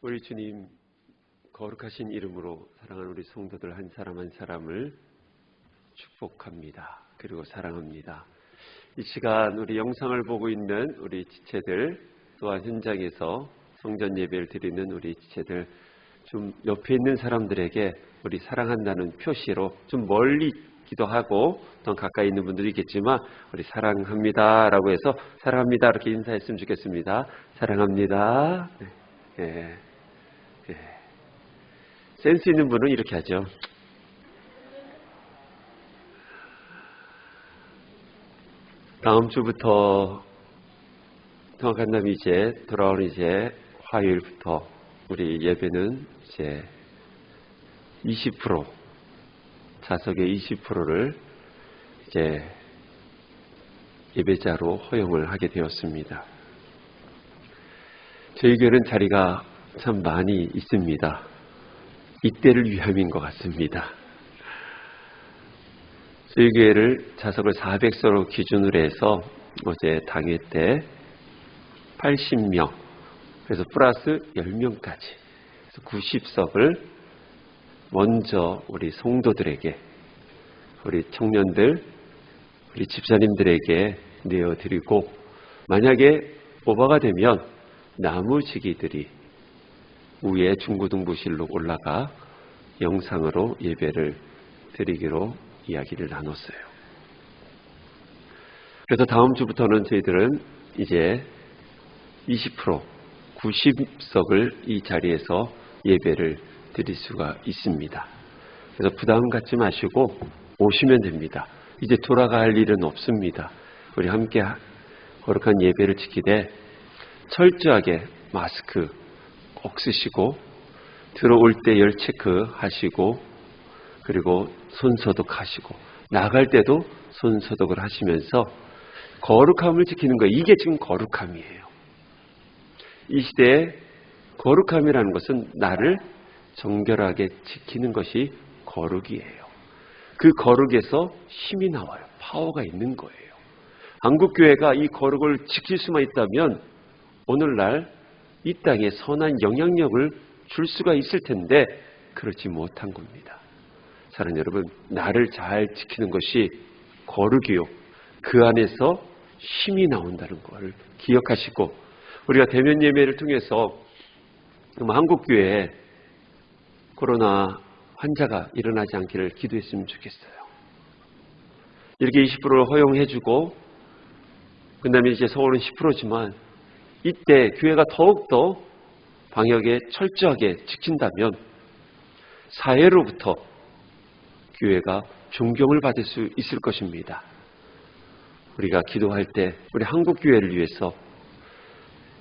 우리 주님 거룩하신 이름으로 사랑하는 우리 성도들 한 사람 한 사람을 축복합니다. 그리고 사랑합니다. 이 시간 우리 영상을 보고 있는 우리 지체들, 또한 현장에서 성전 예배를 드리는 우리 지체들, 좀 옆에 있는 사람들에게 우리 사랑한다는 표시로 좀 멀리 기도하고 더 가까이 있는 분들도 있겠지만 우리 사랑합니다 라고 해서 사랑합니다 이렇게 인사했으면 좋겠습니다. 사랑합니다. 네. 센스 있는 분은 이렇게 하죠. 다음 주부터 통학한다면 이제 돌아오는 이제 화요일부터 우리 예배는 이제 20% 좌석의 20%를 이제 예배자로 허용을 하게 되었습니다. 저희 교회는 자리가 참 많이 있습니다. 이때를 위함인 것 같습니다. 저희 교회를 좌석을 400석으로 기준으로 해서 어제 당회 때 80명, 그래서 플러스 10명까지, 그래서 90석을 먼저 우리 성도들에게, 우리 청년들, 우리 집사님들에게 내어드리고, 만약에 오버가 되면 나무지기들이 위에 중고등부실로 올라가 영상으로 예배를 드리기로 이야기를 나눴어요. 그래서 다음 주부터는 저희들은 이제 20% 90석을 이 자리에서 예배를 드릴 수가 있습니다. 그래서 부담 갖지 마시고 오시면 됩니다. 이제 돌아갈 일은 없습니다. 우리 함께 거룩한 예배를 지키되 철저하게 마스크 꼭 쓰시고 들어올 때 열 체크하시고 그리고 손소독하시고 나갈 때도 손소독을 하시면서 거룩함을 지키는 거예요. 이게 지금 거룩함이에요. 이 시대에 거룩함이라는 것은 나를 정결하게 지키는 것이 거룩이에요. 그 거룩에서 힘이 나와요. 파워가 있는 거예요. 한국교회가 이 거룩을 지킬 수만 있다면 오늘날 이 땅에 선한 영향력을 줄 수가 있을 텐데 그렇지 못한 겁니다. 사랑하는 여러분, 나를 잘 지키는 것이 거룩이요. 그 안에서 힘이 나온다는 것을 기억하시고 우리가 대면 예배를 통해서 한국교회에 코로나 환자가 일어나지 않기를 기도했으면 좋겠어요. 이렇게 20%를 허용해주고 그 다음에 이제 서울은 10%지만 이때 교회가 더욱더 방역에 철저하게 지킨다면 사회로부터 교회가 존경을 받을 수 있을 것입니다. 우리가 기도할 때 우리 한국교회를 위해서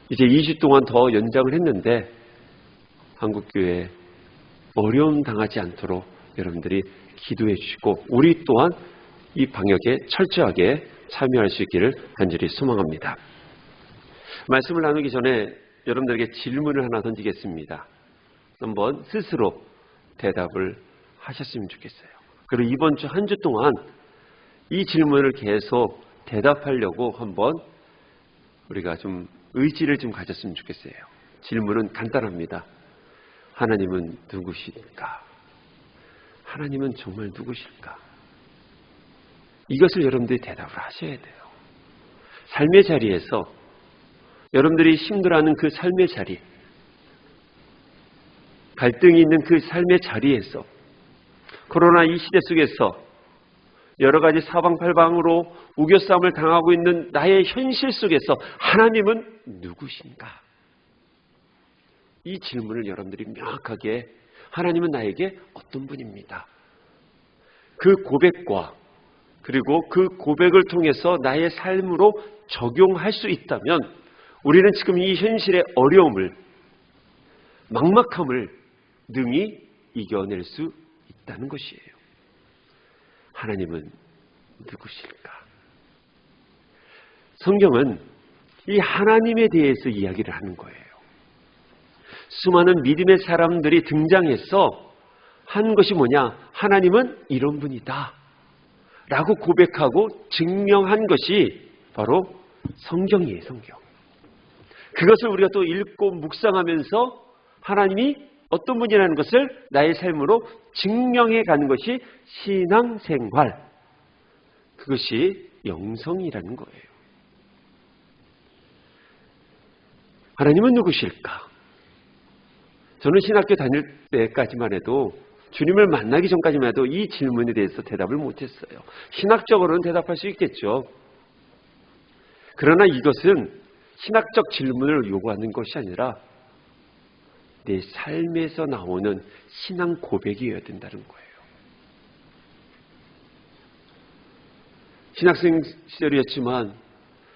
이제 2주 동안 더 연장을 했는데 한국교회 어려움 당하지 않도록 여러분들이 기도해 주시고 우리 또한 이 방역에 철저하게 참여할 수 있기를 간절히 소망합니다. 말씀을 나누기 전에 여러분들에게 질문을 하나 던지겠습니다. 한번 스스로 대답을 하셨으면 좋겠어요. 그리고 이번 주 한 주 동안 이 질문을 계속 대답하려고 한번 우리가 좀 의지를 좀 가졌으면 좋겠어요. 질문은 간단합니다. 하나님은 누구실까? 하나님은 정말 누구실까? 이것을 여러분들이 대답을 하셔야 돼요. 삶의 자리에서 여러분들이 힘들어하는 그 삶의 자리, 갈등이 있는 그 삶의 자리에서 코로나 이 시대 속에서 여러 가지 사방팔방으로 우겨싸움을 당하고 있는 나의 현실 속에서 하나님은 누구신가? 이 질문을 여러분들이 명확하게 하나님은 나에게 어떤 분입니다. 그 고백과 그리고 그 고백을 통해서 나의 삶으로 적용할 수 있다면 우리는 지금 이 현실의 어려움을 막막함을 능히 이겨낼 수 있다는 것이에요. 하나님은 누구실까? 성경은 이 하나님에 대해서 이야기를 하는 거예요. 수많은 믿음의 사람들이 등장해서 한 것이 뭐냐? 하나님은 이런 분이다 라고 고백하고 증명한 것이 바로 성경이에요. 성경. 그것을 우리가 또 읽고 묵상하면서 하나님이 어떤 분이라는 것을 나의 삶으로 증명해 가는 것이 신앙생활. 그것이 영성이라는 거예요. 하나님은 누구실까? 저는 신학교 다닐 때까지만 해도, 주님을 만나기 전까지만 해도 이 질문에 대해서 대답을 못했어요. 신학적으로는 대답할 수 있겠죠. 그러나 이것은 신학적 질문을 요구하는 것이 아니라 내 삶에서 나오는 신앙 고백이어야 된다는 거예요. 신학생 시절이었지만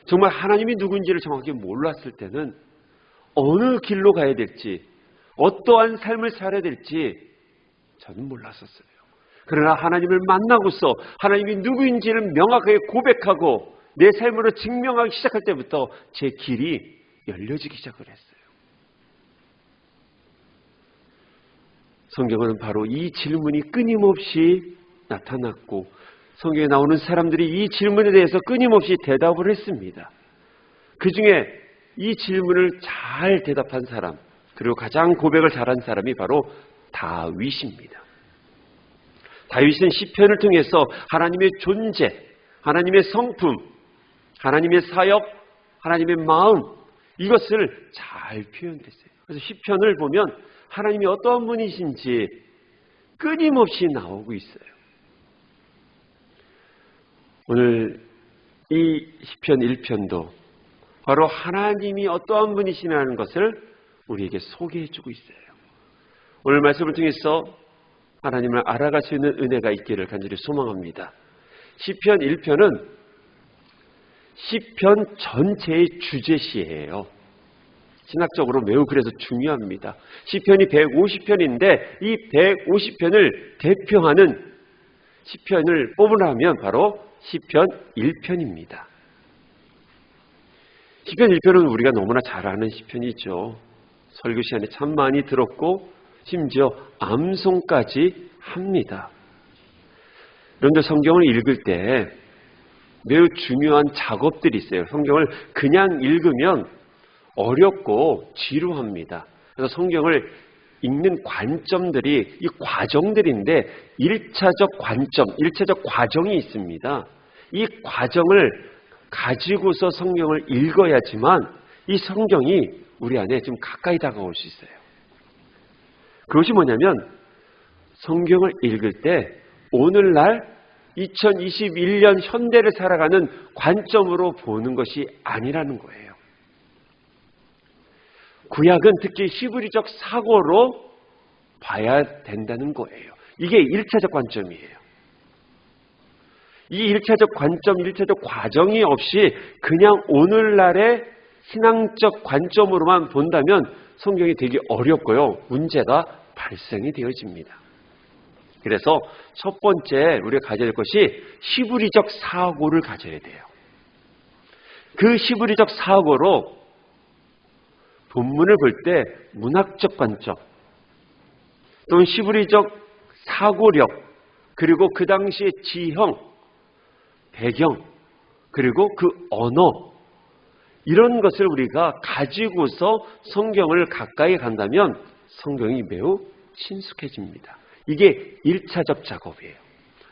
정말 하나님이 누군지를 정확히 몰랐을 때는 어느 길로 가야 될지, 어떠한 삶을 살아야 될지 저는 몰랐었어요. 그러나 하나님을 만나고서 하나님이 누구인지를 명확하게 고백하고 내 삶으로 증명하기 시작할 때부터 제 길이 열려지기 시작을 했어요. 성경은 바로 이 질문이 끊임없이 나타났고, 성경에 나오는 사람들이 이 질문에 대해서 끊임없이 대답을 했습니다. 그 중에 이 질문을 잘 대답한 사람, 그리고 가장 고백을 잘한 사람이 바로 다윗입니다. 다윗은 시편을 통해서 하나님의 존재, 하나님의 성품, 하나님의 사역, 하나님의 마음, 이것을 잘 표현했어요. 그래서 시편을 보면 하나님이 어떠한 분이신지 끊임없이 나오고 있어요. 오늘 이 시편 1편도 바로 하나님이 어떠한 분이시냐는 것을 우리에게 소개해주고 있어요. 오늘 말씀을 통해서 하나님을 알아갈 수 있는 은혜가 있기를 간절히 소망합니다. 시편 1편은 시편 전체의 주제시예요. 신학적으로 매우 그래서 중요합니다. 시편이 150편인데 이 150편을 대표하는 시편을 뽑으라면 바로 시편 1편입니다. 시편 1편은 우리가 너무나 잘 아는 시편이죠. 설교 시간에 참 많이 들었고 심지어 암송까지 합니다. 여러분들 성경을 읽을 때 매우 중요한 작업들이 있어요. 성경을 그냥 읽으면 어렵고 지루합니다. 그래서 성경을 읽는 관점들이 이 과정들인데 1차적 관점, 1차적 과정이 있습니다. 이 과정을 가지고서 성경을 읽어야지만 이 성경이 우리 안에 좀 가까이 다가올 수 있어요. 그것이 뭐냐면 성경을 읽을 때 오늘날 2021년 현대를 살아가는 관점으로 보는 것이 아니라는 거예요. 구약은 특히 히브리적 사고로 봐야 된다는 거예요. 이게 1차적 관점이에요. 이 1차적 관점, 1차적 과정이 없이 그냥 오늘날의 신앙적 관점으로만 본다면 성경이 되게 어렵고요. 문제가 발생이 되어집니다. 그래서 첫 번째 우리가 가져야 될 것이 히브리적 사고를 가져야 돼요. 그 히브리적 사고로 본문을 볼 때 문학적 관점 또는 히브리적 사고력 그리고 그 당시의 지형, 배경 그리고 그 언어 이런 것을 우리가 가지고서 성경을 가까이 간다면 성경이 매우 친숙해집니다. 이게 1차적 작업이에요.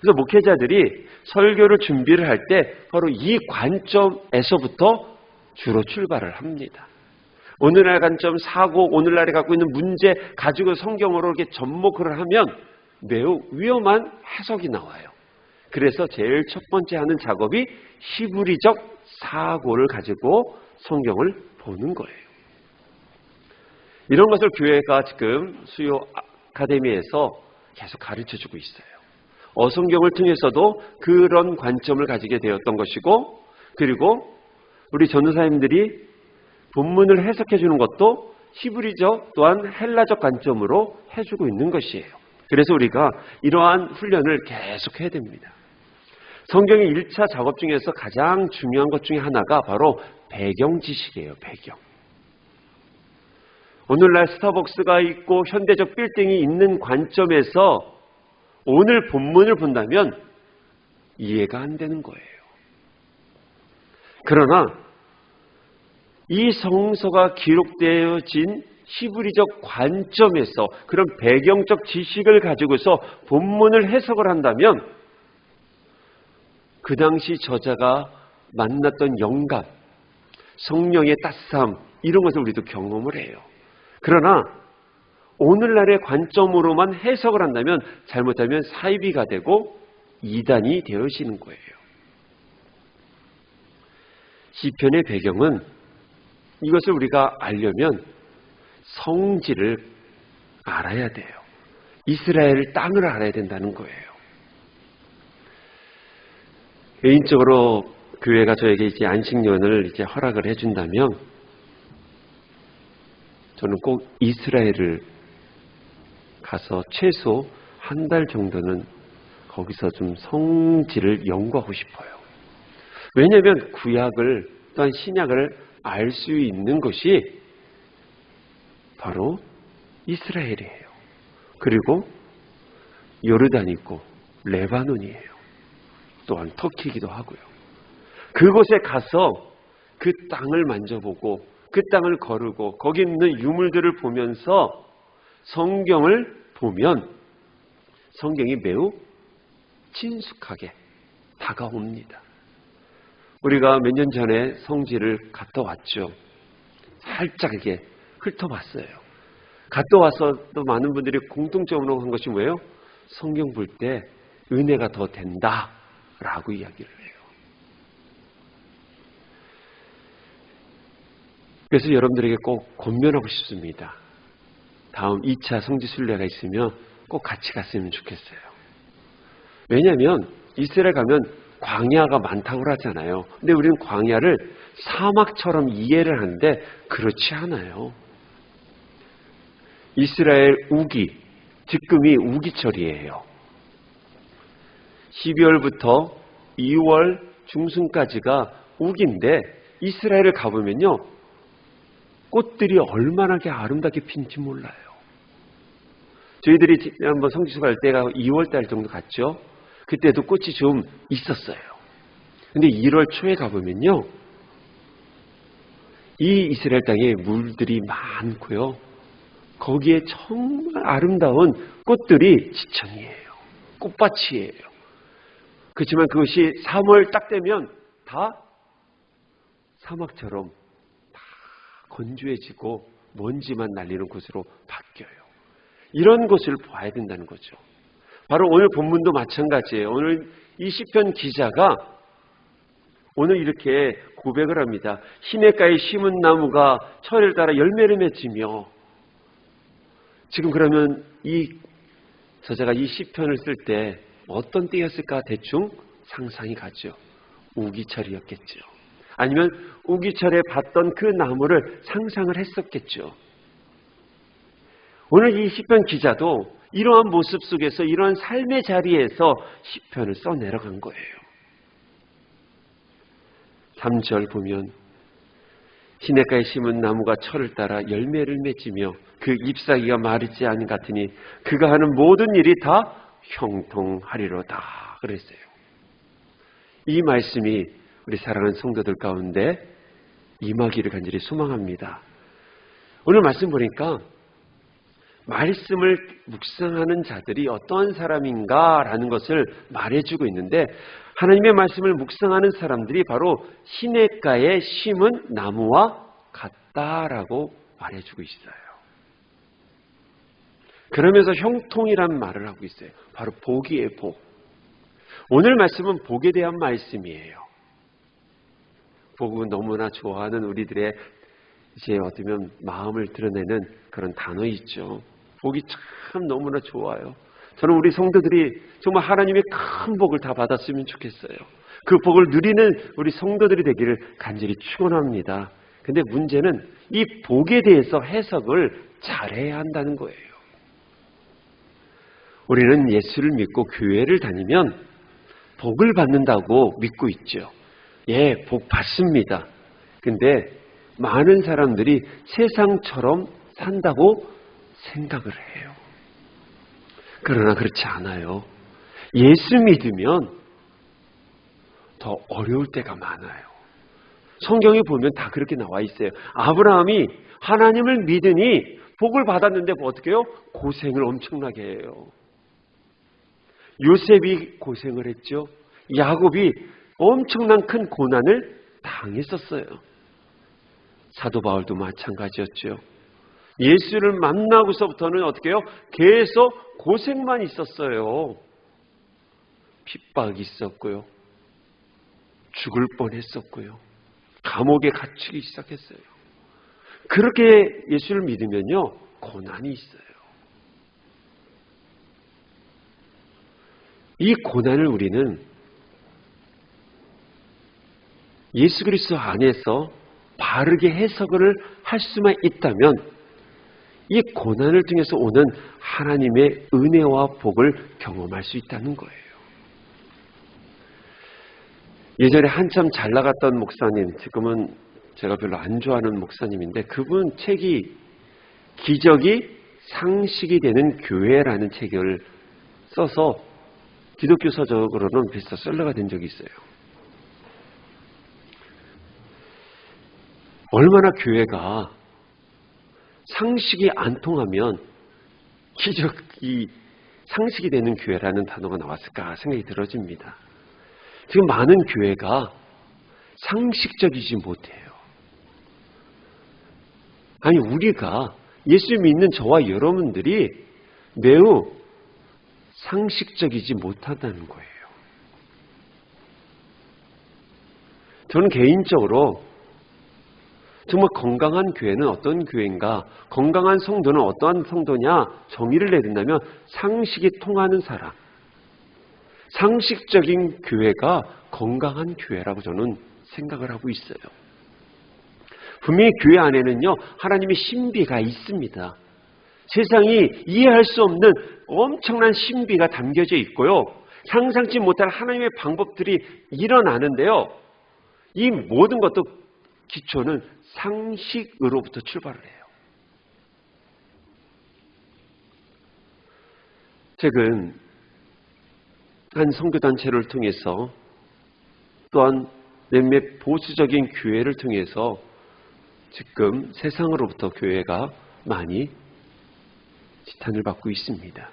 그래서 목회자들이 설교를 준비를 할 때 바로 이 관점에서부터 주로 출발을 합니다. 오늘날 관점, 사고, 오늘날에 갖고 있는 문제 가지고 성경으로 이렇게 접목을 하면 매우 위험한 해석이 나와요. 그래서 제일 첫 번째 하는 작업이 히브리적 사고를 가지고 성경을 보는 거예요. 이런 것을 교회가 지금 수요 아카데미에서 계속 가르쳐주고 있어요. 어성경을 통해서도 그런 관점을 가지게 되었던 것이고, 그리고 우리 전도사님들이 본문을 해석해 주는 것도 히브리적 또한 헬라적 관점으로 해주고 있는 것이에요. 그래서 우리가 이러한 훈련을 계속 해야 됩니다. 성경의 1차 작업 중에서 가장 중요한 것 중에 하나가 바로 배경 지식이에요. 배경. 오늘날 스타벅스가 있고 현대적 빌딩이 있는 관점에서 오늘 본문을 본다면 이해가 안 되는 거예요. 그러나 이 성서가 기록되어진 히브리적 관점에서 그런 배경적 지식을 가지고서 본문을 해석을 한다면 그 당시 저자가 만났던 영감, 성령의 따스함 이런 것을 우리도 경험을 해요. 그러나 오늘날의 관점으로만 해석을 한다면 잘못하면 사이비가 되고 이단이 되어지는 거예요. 시편의 배경은 이것을 우리가 알려면 성지를 알아야 돼요. 이스라엘 땅을 알아야 된다는 거예요. 개인적으로 교회가 저에게 이제 안식년을 이제 허락을 해준다면 저는 꼭 이스라엘을 가서 최소 한 달 정도는 거기서 좀 성지를 연구하고 싶어요. 왜냐하면 구약을 또한 신약을 알 수 있는 것이 바로 이스라엘이에요. 그리고 요르단이 있고 레바논이에요. 또한 터키이기도 하고요. 그곳에 가서 그 땅을 만져보고 그 땅을 거르고 거기 있는 유물들을 보면서 성경을 보면 성경이 매우 친숙하게 다가옵니다. 우리가 몇 년 전에 성지를 갔다 왔죠. 살짝 이렇게 훑어봤어요. 갔다 와서 또 많은 분들이 공통점으로 한 것이 뭐예요? 성경 볼 때 은혜가 더 된다라고 이야기를 해요. 그래서 여러분들에게 꼭 권면하고 싶습니다. 다음 2차 성지 순례가 있으면 꼭 같이 갔으면 좋겠어요. 왜냐하면 이스라엘 가면 광야가 많다고 하잖아요. 근데 우리는 광야를 사막처럼 이해를 하는데 그렇지 않아요. 이스라엘 우기, 지금이 우기철이에요. 12월부터 2월 중순까지가 우기인데 이스라엘을 가보면요. 꽃들이 얼마나 아름답게 핀지 몰라요. 저희들이 한번 성지수 갈 때가 2월 달 정도 갔죠. 그때도 꽃이 좀 있었어요. 근데 1월 초에 가보면요. 이 이스라엘 땅에 물들이 많고요. 거기에 정말 아름다운 꽃들이 지천이에요. 꽃밭이에요. 그렇지만 그것이 3월 딱 되면 다 사막처럼 다 건조해지고 먼지만 날리는 곳으로 바뀌어요. 이런 것을 봐야 된다는 거죠. 바로 오늘 본문도 마찬가지예요. 오늘 이 시편 기자가 오늘 이렇게 고백을 합니다. 시냇가에 심은 나무가 철을 따라 열매를 맺으며 지금 그러면 이 저자가 이 시편을 쓸 때 어떤 때였을까 대충 상상이 가죠. 우기철이었겠죠. 아니면 우기철에 봤던 그 나무를 상상을 했었겠죠. 오늘 이 시편 기자도 이러한 모습 속에서 이러한 삶의 자리에서 시편을 써내려간 거예요. 3절 보면 시냇가에 심은 나무가 철을 따라 열매를 맺으며 그 잎사귀가 마르지 않은 같으니 그가 하는 모든 일이 다 형통하리로다 그랬어요. 이 말씀이 우리 사랑하는 성도들 가운데 임하기를 간절히 소망합니다. 오늘 말씀 보니까 말씀을 묵상하는 자들이 어떠한 사람인가라는 것을 말해주고 있는데 하나님의 말씀을 묵상하는 사람들이 바로 시냇가에 심은 나무와 같다라고 말해주고 있어요. 그러면서 형통이란 말을 하고 있어요. 바로 복이에요, 복. 오늘 말씀은 복에 대한 말씀이에요. 복은 너무나 좋아하는 우리들의 이제 어쩌면 마음을 드러내는 그런 단어 있죠. 복이 참 너무나 좋아요. 저는 우리 성도들이 정말 하나님의 큰 복을 다 받았으면 좋겠어요. 그 복을 누리는 우리 성도들이 되기를 간절히 축원합니다. 근데 문제는 이 복에 대해서 해석을 잘해야 한다는 거예요. 우리는 예수를 믿고 교회를 다니면 복을 받는다고 믿고 있죠. 예, 복 받습니다. 근데 많은 사람들이 세상처럼 산다고 생각을 해요. 그러나 그렇지 않아요. 예수 믿으면 더 어려울 때가 많아요. 성경에 보면 다 그렇게 나와 있어요. 아브라함이 하나님을 믿으니 복을 받았는데 뭐 어떻게 해요? 고생을 엄청나게 해요. 요셉이 고생을 했죠. 야곱이 엄청난 큰 고난을 당했었어요. 사도 바울도 마찬가지였죠. 예수를 만나고서부터는 어떻게 해요? 계속 고생만 있었어요. 핍박이 있었고요. 죽을 뻔했었고요. 감옥에 갇히기 시작했어요. 그렇게 예수를 믿으면요, 고난이 있어요. 이 고난을 우리는 예수 그리스도 안에서 바르게 해석을 할 수만 있다면 이 고난을 통해서 오는 하나님의 은혜와 복을 경험할 수 있다는 거예요. 예전에 한참 잘 나갔던 목사님, 지금은 제가 별로 안 좋아하는 목사님인데 그분 책이 기적이 상식이 되는 교회라는 책을 써서 기독교 서적으로는 베스트셀러가 된 적이 있어요. 얼마나 교회가 상식이 안 통하면 기적이 상식이 되는 교회라는 단어가 나왔을까 생각이 들어집니다. 지금 많은 교회가 상식적이지 못해요. 아니, 우리가 예수 믿는 저와 여러분들이 매우 상식적이지 못하다는 거예요. 저는 개인적으로 정말 건강한 교회는 어떤 교회인가, 건강한 성도는 어떠한 성도냐 정의를 내린다면 상식이 통하는 사람, 상식적인 교회가 건강한 교회라고 저는 생각을 하고 있어요. 분명히 교회 안에는요, 하나님의 신비가 있습니다. 세상이 이해할 수 없는 엄청난 신비가 담겨져 있고요. 상상치 못할 하나님의 방법들이 일어나는데요. 이 모든 것도 기초는 상식으로부터 출발을 해요. 최근 한 선교단체를 통해서 또한 몇몇 보수적인 교회를 통해서 지금 세상으로부터 교회가 많이 지탄을 받고 있습니다.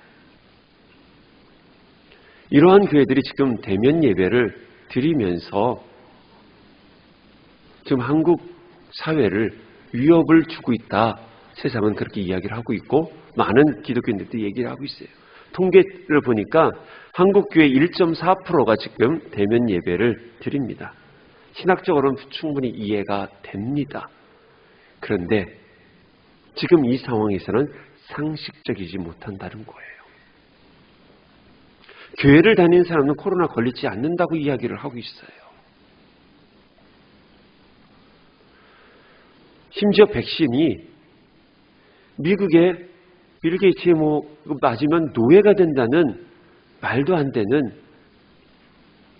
이러한 교회들이 지금 대면 예배를 드리면서 지금 한국 사회를 위협을 주고 있다. 세상은 그렇게 이야기를 하고 있고 많은 기독교인들도 얘기를 하고 있어요. 통계를 보니까 한국교회 1.4%가 지금 대면 예배를 드립니다. 신학적으로는 충분히 이해가 됩니다. 그런데 지금 이 상황에서는 상식적이지 못한다는 거예요. 교회를 다니는 사람은 코로나 걸리지 않는다고 이야기를 하고 있어요. 심지어 백신이 미국의 빌 게이츠의 맞으면 노예가 된다는 말도 안 되는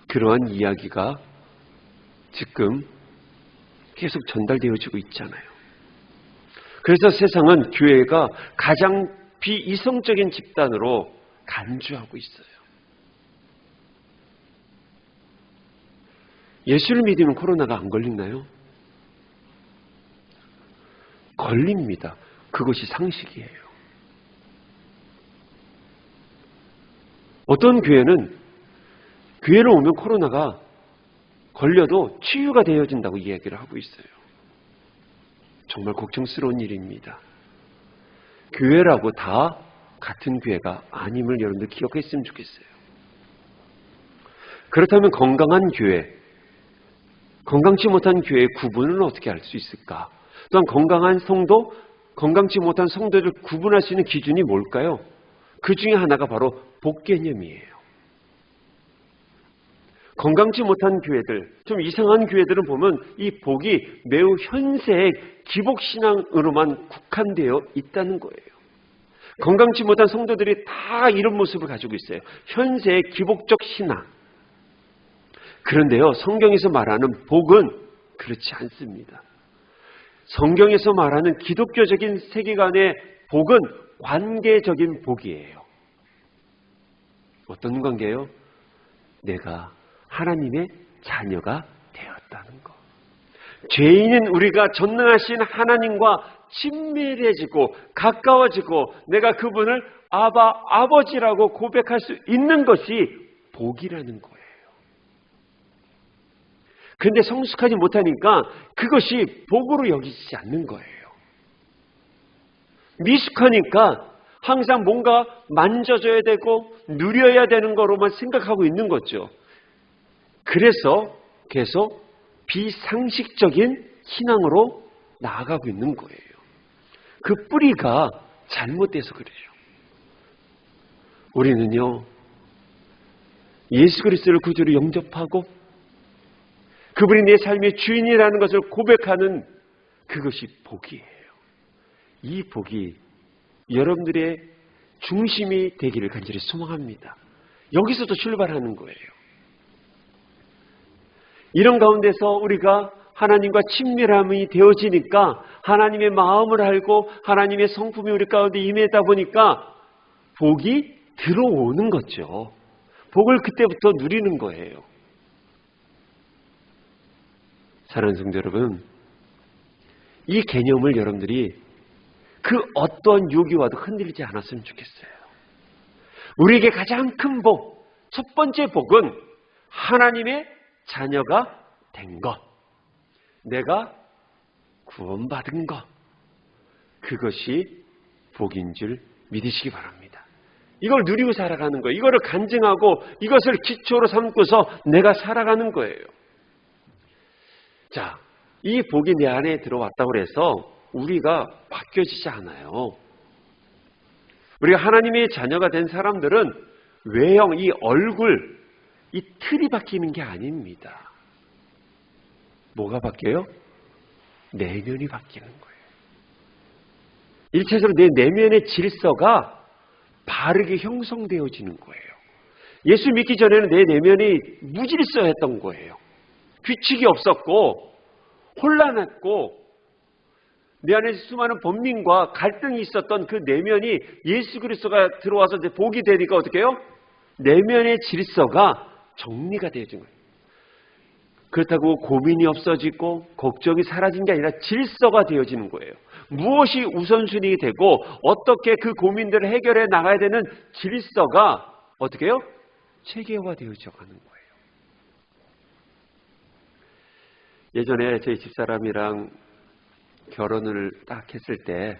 그러한 이야기가 지금 계속 전달되어지고 있잖아요. 그래서 세상은 교회가 가장 비이성적인 집단으로 간주하고 있어요. 예수를 믿으면 코로나가 안 걸리나요? 걸립니다. 그것이 상식이에요. 어떤 교회는 교회를 오면 코로나가 걸려도 치유가 되어진다고 이야기를 하고 있어요. 정말 걱정스러운 일입니다. 교회라고 다 같은 교회가 아님을 여러분들 기억했으면 좋겠어요. 그렇다면 건강한 교회, 건강치 못한 교회의 구분은 어떻게 할 수 있을까? 또한 건강한 성도, 건강치 못한 성도를 구분할 수 있는 기준이 뭘까요? 그 중에 하나가 바로 복 개념이에요. 건강치 못한 교회들, 좀 이상한 교회들은 보면 이 복이 매우 현세의 기복신앙으로만 국한되어 있다는 거예요. 건강치 못한 성도들이 다 이런 모습을 가지고 있어요. 현세의 기복적 신앙. 그런데요, 성경에서 말하는 복은 그렇지 않습니다. 성경에서 말하는 기독교적인 세계관의 복은 관계적인 복이에요. 어떤 관계예요? 내가 하나님의 자녀가 되었다는 것. 죄인인 우리가 전능하신 하나님과 친밀해지고 가까워지고 내가 그분을 아버지라고 고백할 수 있는 것이 복이라는 거예요. 그런데 성숙하지 못하니까 그것이 복으로 여기지 않는 거예요. 미숙하니까 항상 뭔가 만져줘야 되고 누려야 되는 거로만 생각하고 있는 거죠. 그래서 계속 비상식적인 신앙으로 나아가고 있는 거예요. 그 뿌리가 잘못돼서 그래요. 우리는요, 예수 그리스도를 구주로 영접하고 그분이 내 삶의 주인이라는 것을 고백하는 그것이 복이에요. 이 복이 여러분들의 중심이 되기를 간절히 소망합니다. 여기서도 출발하는 거예요. 이런 가운데서 우리가 하나님과 친밀함이 되어지니까 하나님의 마음을 알고 하나님의 성품이 우리 가운데 임하다 보니까 복이 들어오는 거죠. 복을 그때부터 누리는 거예요. 사랑하는 성도 여러분, 이 개념을 여러분들이 그 어떤 요기와도 흔들리지 않았으면 좋겠어요. 우리에게 가장 큰 복, 첫 번째 복은 하나님의 자녀가 된 것, 내가 구원받은 것, 그것이 복인 줄 믿으시기 바랍니다. 이걸 누리고 살아가는 거예요. 이거를 간증하고 이것을 기초로 삼고서 내가 살아가는 거예요. 자, 이 복이 내 안에 들어왔다고 해서 우리가 바뀌어지지 않아요. 우리가 하나님의 자녀가 된 사람들은 외형, 이 얼굴, 이 틀이 바뀌는 게 아닙니다. 뭐가 바뀌어요? 내면이 바뀌는 거예요. 일차적으로 내 내면의 질서가 바르게 형성되어지는 거예요. 예수 믿기 전에는 내 내면이 무질서했던 거예요. 규칙이 없었고 혼란했고 내 안에 수많은 범민과 갈등이 있었던 그 내면이 예수 그리스도가 들어와서 이제 복이 되니까 어떻게 해요? 내면의 질서가 정리가 되어진 거예요. 그렇다고 고민이 없어지고 걱정이 사라진 게 아니라 질서가 되어지는 거예요. 무엇이 우선순위 되고 어떻게 그 고민들을 해결해 나가야 되는 질서가 어떻게 해요? 체계화되어져 가는 거예요. 예전에 저희 집사람이랑 결혼을 딱 했을 때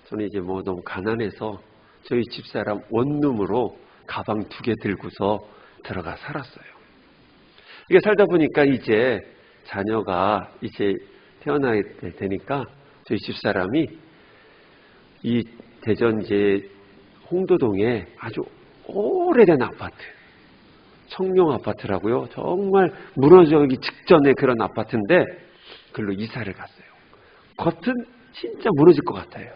저는 이제 뭐 너무 가난해서 저희 집사람 원룸으로 가방 2개 들고서 들어가 살았어요. 이게 살다 보니까 이제 자녀가 이제 태어나야 되니까 저희 집사람이 이 대전 이제 홍도동에 아주 오래된 아파트, 청룡 아파트라고요. 정말 무너지기 직전의 그런 아파트인데 그걸로 이사를 갔어요. 겉은 진짜 무너질 것 같아요.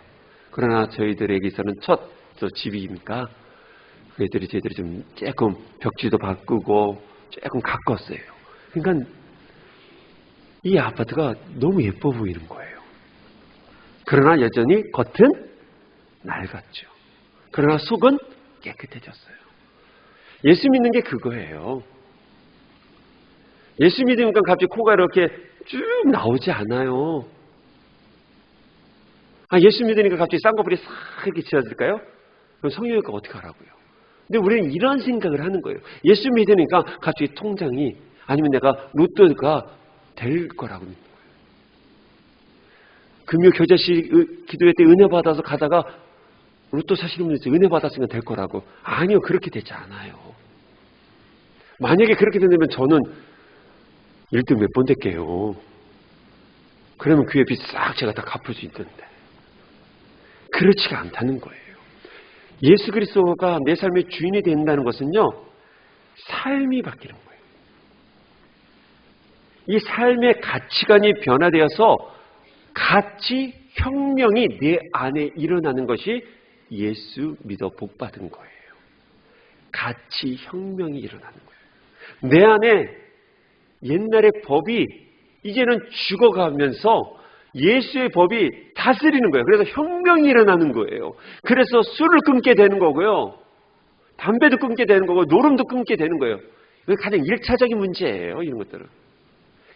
그러나 저희들에게서는 첫 집이니까 저희들이 좀 조금 벽지도 바꾸고 조금 가꿨어요. 그러니까 이 아파트가 너무 예뻐 보이는 거예요. 그러나 여전히 겉은 낡았죠. 그러나 속은 깨끗해졌어요. 예수 믿는 게 그거예요. 예수 믿으니까 갑자기 코가 이렇게 쭉 나오지 않아요. 예수 믿으니까 갑자기 쌍꺼풀이 싹 이렇게 지어질까요? 그럼 성형외과 어떻게 하라고요? 근데 우리는 이런 생각을 하는 거예요. 예수 믿으니까 갑자기 통장이 아니면 내가 로또가 될 거라고 믿는 거예요. 금요 교제식 기도회 때 은혜 받아서 가다가 로또 사시는 분들 은혜 받았으면 될 거라고. 아니요, 그렇게 되지 않아요. 만약에 그렇게 된다면 저는 1등 몇 번 될게요. 그러면 교회 빚 싹 제가 다 갚을 수 있던데. 그렇지가 않다는 거예요. 예수 그리스도가 내 삶의 주인이 된다는 것은요, 삶이 바뀌는 거예요. 이 삶의 가치관이 변화되어서 가치 혁명이 내 안에 일어나는 것이 예수 믿어 복 받은 거예요. 가치 혁명이 일어나는 거예요. 내 안에 옛날의 법이 이제는 죽어가면서 예수의 법이 다스리는 거예요. 그래서 혁명이 일어나는 거예요. 그래서 술을 끊게 되는 거고요. 담배도 끊게 되는 거고 노름도 끊게 되는 거예요. 이게 가장 1차적인 문제예요. 이런 것들은.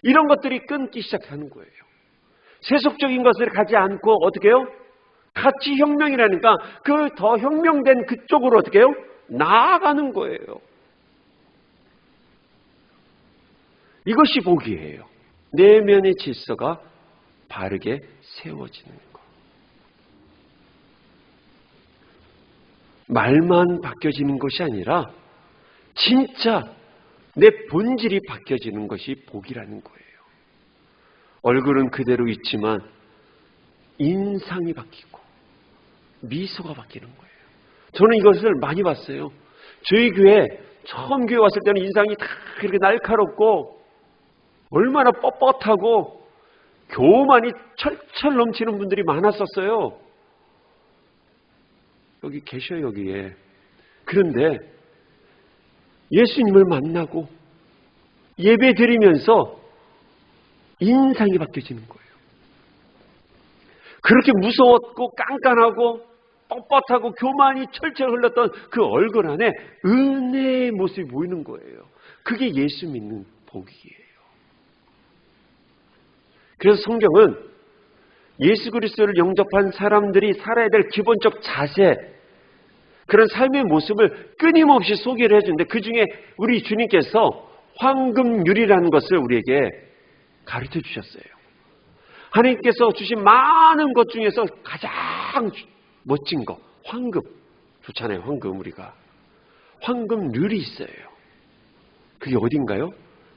이런 것들이 끊기 시작하는 거예요. 세속적인 것을 가지 않고 어떻게 해요? 가치 혁명이라니까 그 더 혁명된 그쪽으로 어떻게 해요? 나아가는 거예요. 이것이 복이에요. 내면의 질서가 바르게 세워지는 것. 말만 바뀌어지는 것이 아니라 진짜 내 본질이 바뀌어지는 것이 복이라는 거예요. 얼굴은 그대로 있지만 인상이 바뀌고 미소가 바뀌는 거예요. 저는 이것을 많이 봤어요. 저희 교회 처음 교회 왔을 때는 인상이 다 그렇게 날카롭고 얼마나 뻣뻣하고 교만이 철철 넘치는 분들이 많았었어요. 여기 계셔요, 여기에. 그런데 예수님을 만나고 예배 드리면서 인상이 바뀌어지는 거예요. 그렇게 무서웠고 깐깐하고 뻣뻣하고 교만이 철철 흘렀던 그 얼굴 안에 은혜의 모습이 보이는 거예요. 그게 예수 믿는 복이에요. 그래서 성경은 예수 그리스도를 영접한 사람들이 살아야 될 기본적 자세, 그런 삶의 모습을 끊임없이 소개를 해주는데 그중에 우리 주님께서 황금률이라는 것을 우리에게 가르쳐 주셨어요. 하나님께서 주신 많은 것 중에서 가장 멋진 거, 황금. 좋잖아요, 황금. 우리가 황금률이 있어요. 그게 어딘가요?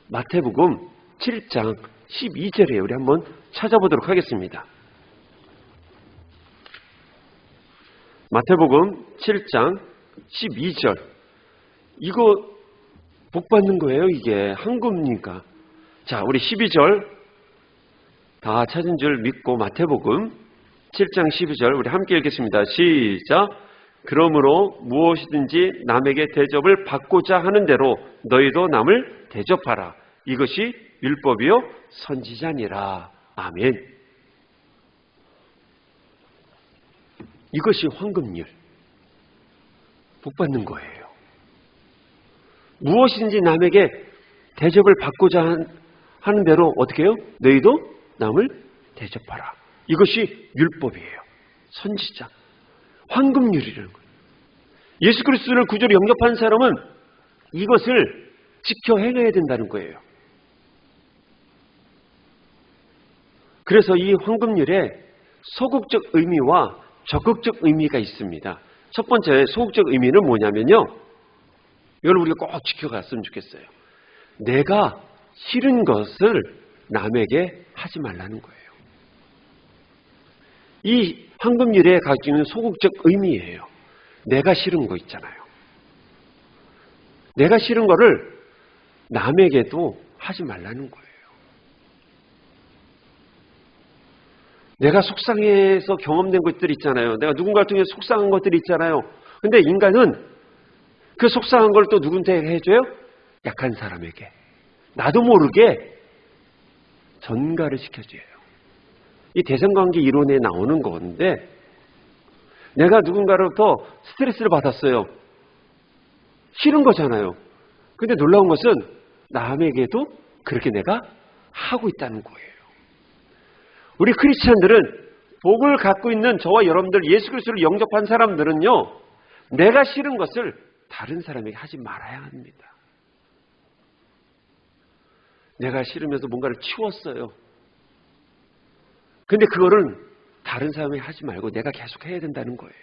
마태복음 7장 12절이에요. 우리 한번 찾아보도록 하겠습니다. 마태복음 7장 12절. 이거 복 받는 거예요. 이게 황금이니까. 자, 우리 12절 다 찾은 줄 믿고 마태복음 7장 12절 우리 함께 읽겠습니다. 시작. 그러므로 무엇이든지 남에게 대접을 받고자 하는 대로 너희도 남을 대접하라. 이것이 율법이요 선지자니라. 아멘. 이것이 황금률. 복 받는 거예요. 무엇이든지 남에게 대접을 받고자 하는 대로 어떻게 해요? 너희도 남을 대접하라. 이것이 율법이에요. 선지자. 황금률이라는 거예요. 예수 그리스도를 구주로 영접한 사람은 이것을 지켜 행해야 된다는 거예요. 그래서 이 황금률에 소극적 의미와 적극적 의미가 있습니다. 첫 번째 소극적 의미는 뭐냐면요. 이걸 우리가 꼭 지켜갔으면 좋겠어요. 내가 싫은 것을 남에게 하지 말라는 거예요. 이 황금률에 가지고 소극적 의미예요. 내가 싫은 거 있잖아요. 내가 싫은 거를 남에게도 하지 말라는 거예요. 내가 속상해서 경험된 것들 있잖아요. 내가 누군가를 통해 속상한 것들이 있잖아요. 근데 인간은 그 속상한 걸 또 누군데 해줘요? 약한 사람에게. 나도 모르게 전가를 시켜줘요. 이 대상관계 이론에 나오는 건데 내가 누군가로부터 스트레스를 받았어요. 싫은 거잖아요. 근데 놀라운 것은 남에게도 그렇게 내가 하고 있다는 거예요. 우리 크리스찬들은 복을 갖고 있는 저와 여러분들 예수 그리스도를 영접한 사람들은요. 내가 싫은 것을 다른 사람에게 하지 말아야 합니다. 내가 싫으면서 뭔가를 치웠어요. 근데 그거를 다른 사람에게 하지 말고 내가 계속 해야 된다는 거예요.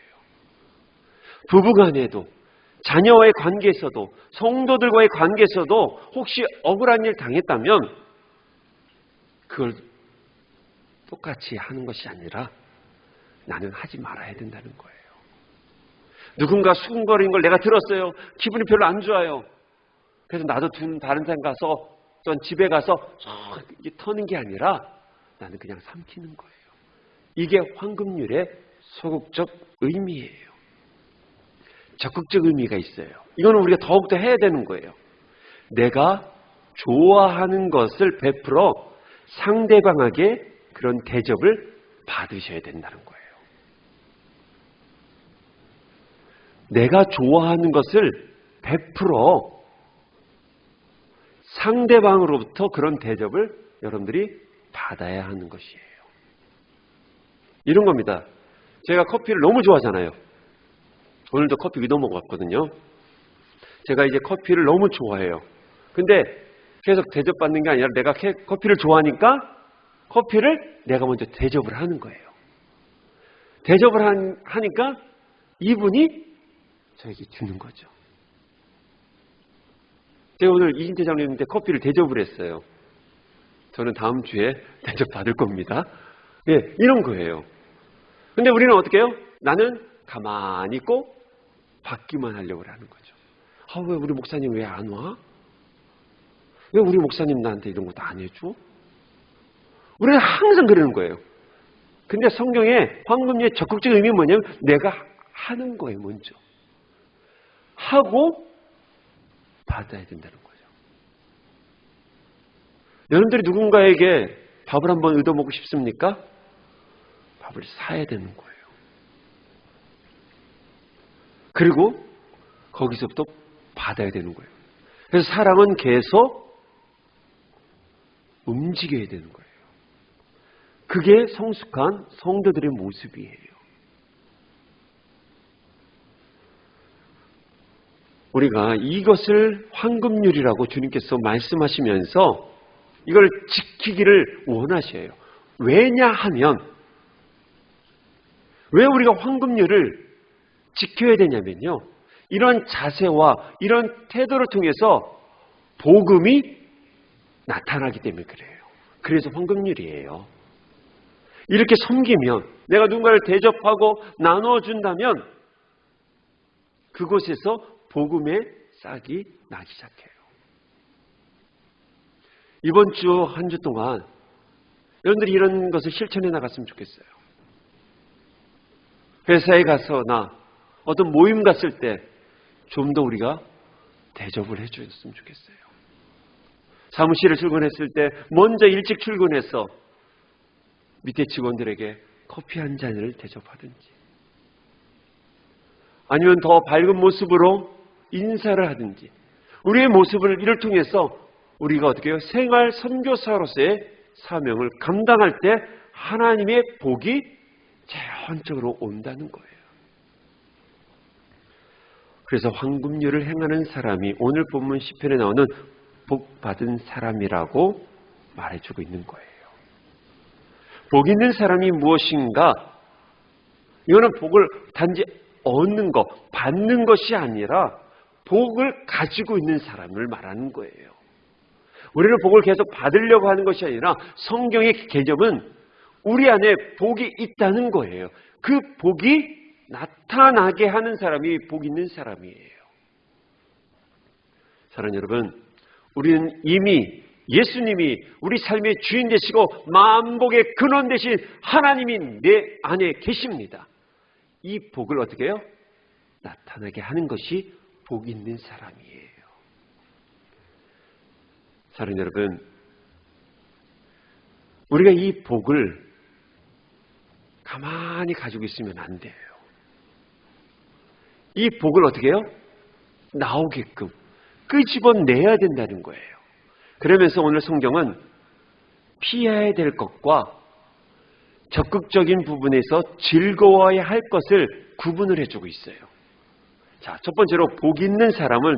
부부간에도 자녀와의 관계에서도 성도들과의 관계에서도 혹시 억울한 일 당했다면 그걸 똑같이 하는 것이 아니라 나는 하지 말아야 된다는 거예요. 누군가 수군거리는 걸 내가 들었어요. 기분이 별로 안 좋아요. 그래서 나도 다른 사람 가서 또는 집에 가서 터는 게 아니라 나는 그냥 삼키는 거예요. 이게 황금률의 소극적 의미예요. 적극적 의미가 있어요. 이거는 우리가 더욱더 해야 되는 거예요. 내가 좋아하는 것을 베풀어 상대방에게 그런 대접을 받으셔야 된다는 거예요. 내가 좋아하는 것을 베풀어 상대방으로부터 그런 대접을 여러분들이 받아야 하는 것이에요. 이런 겁니다. 제가 커피를 너무 좋아하잖아요. 오늘도 커피 얻어 먹었거든요. 제가 이제 커피를 너무 좋아해요. 근데 계속 대접받는 게 아니라 내가 커피를 좋아하니까 커피를 내가 먼저 대접을 하는 거예요. 대접을 하니까 이분이 저에게 주는 거죠. 제가 오늘 이진태 장로님한테 커피를 대접을 했어요. 저는 다음 주에 대접받을 겁니다. 예, 이런 거예요. 근데 우리는 어떻게 해요? 나는 가만히 있고 받기만 하려고 하는 거죠. 왜 우리 목사님 왜 안 와? 왜 우리 목사님 나한테 이런 것도 안 해줘? 우리는 항상 그러는 거예요. 근데 성경에 황금률의 적극적 의미는 뭐냐면 내가 하는 거예요. 먼저 하고 받아야 된다는 거죠. 여러분들이 누군가에게 밥을 한번 얻어먹고 싶습니까? 밥을 사야 되는 거예요. 그리고 거기서부터 받아야 되는 거예요. 그래서 사랑은 계속 움직여야 되는 거예요. 그게 성숙한 성도들의 모습이에요. 우리가 이것을 황금률이라고 주님께서 말씀하시면서 이걸 지키기를 원하셔요. 왜냐하면 왜 우리가 황금률을 지켜야 되냐면요. 이런 자세와 이런 태도를 통해서 복음이 나타나기 때문에 그래요. 그래서 황금률이에요. 이렇게 섬기면 내가 누군가를 대접하고 나눠준다면 그곳에서 복음의 싹이 나기 시작해요. 이번 주 한 주 동안 여러분들이 이런 것을 실천해 나갔으면 좋겠어요. 회사에 가서나 어떤 모임 갔을 때 좀 더 우리가 대접을 해주셨으면 좋겠어요. 사무실에 출근했을 때 먼저 일찍 출근해서 밑에 직원들에게 커피 한 잔을 대접하든지 아니면 더 밝은 모습으로 인사를 하든지 우리의 모습을 이를 통해서 우리가 어떻게 해요? 생활 선교사로서의 사명을 감당할 때 하나님의 복이 자연적으로 온다는 거예요. 그래서 황금률을 행하는 사람이 오늘 본문 시편에 나오는 복 받은 사람이라고 말해주고 있는 거예요. 복 있는 사람이 무엇인가? 이거는 복을 단지 얻는 것, 받는 것이 아니라 복을 가지고 있는 사람을 말하는 거예요. 우리는 복을 계속 받으려고 하는 것이 아니라 성경의 개념은 우리 안에 복이 있다는 거예요. 그 복이 나타나게 하는 사람이 복 있는 사람이에요. 사랑하는 여러분, 우리는 이미 예수님이 우리 삶의 주인 되시고 만복의 근원 되신 하나님이 내 안에 계십니다. 이 복을 어떻게 해요? 나타나게 하는 것이 복 있는 사람이에요. 사랑하는 여러분, 우리가 이 복을 가만히 가지고 있으면 안 돼요. 이 복을 어떻게 해요? 나오게끔 끄집어내야 된다는 거예요. 그러면서 오늘 성경은 피해야 될 것과 적극적인 부분에서 즐거워야 할 것을 구분을 해주고 있어요. 자, 첫 번째로 복 있는 사람은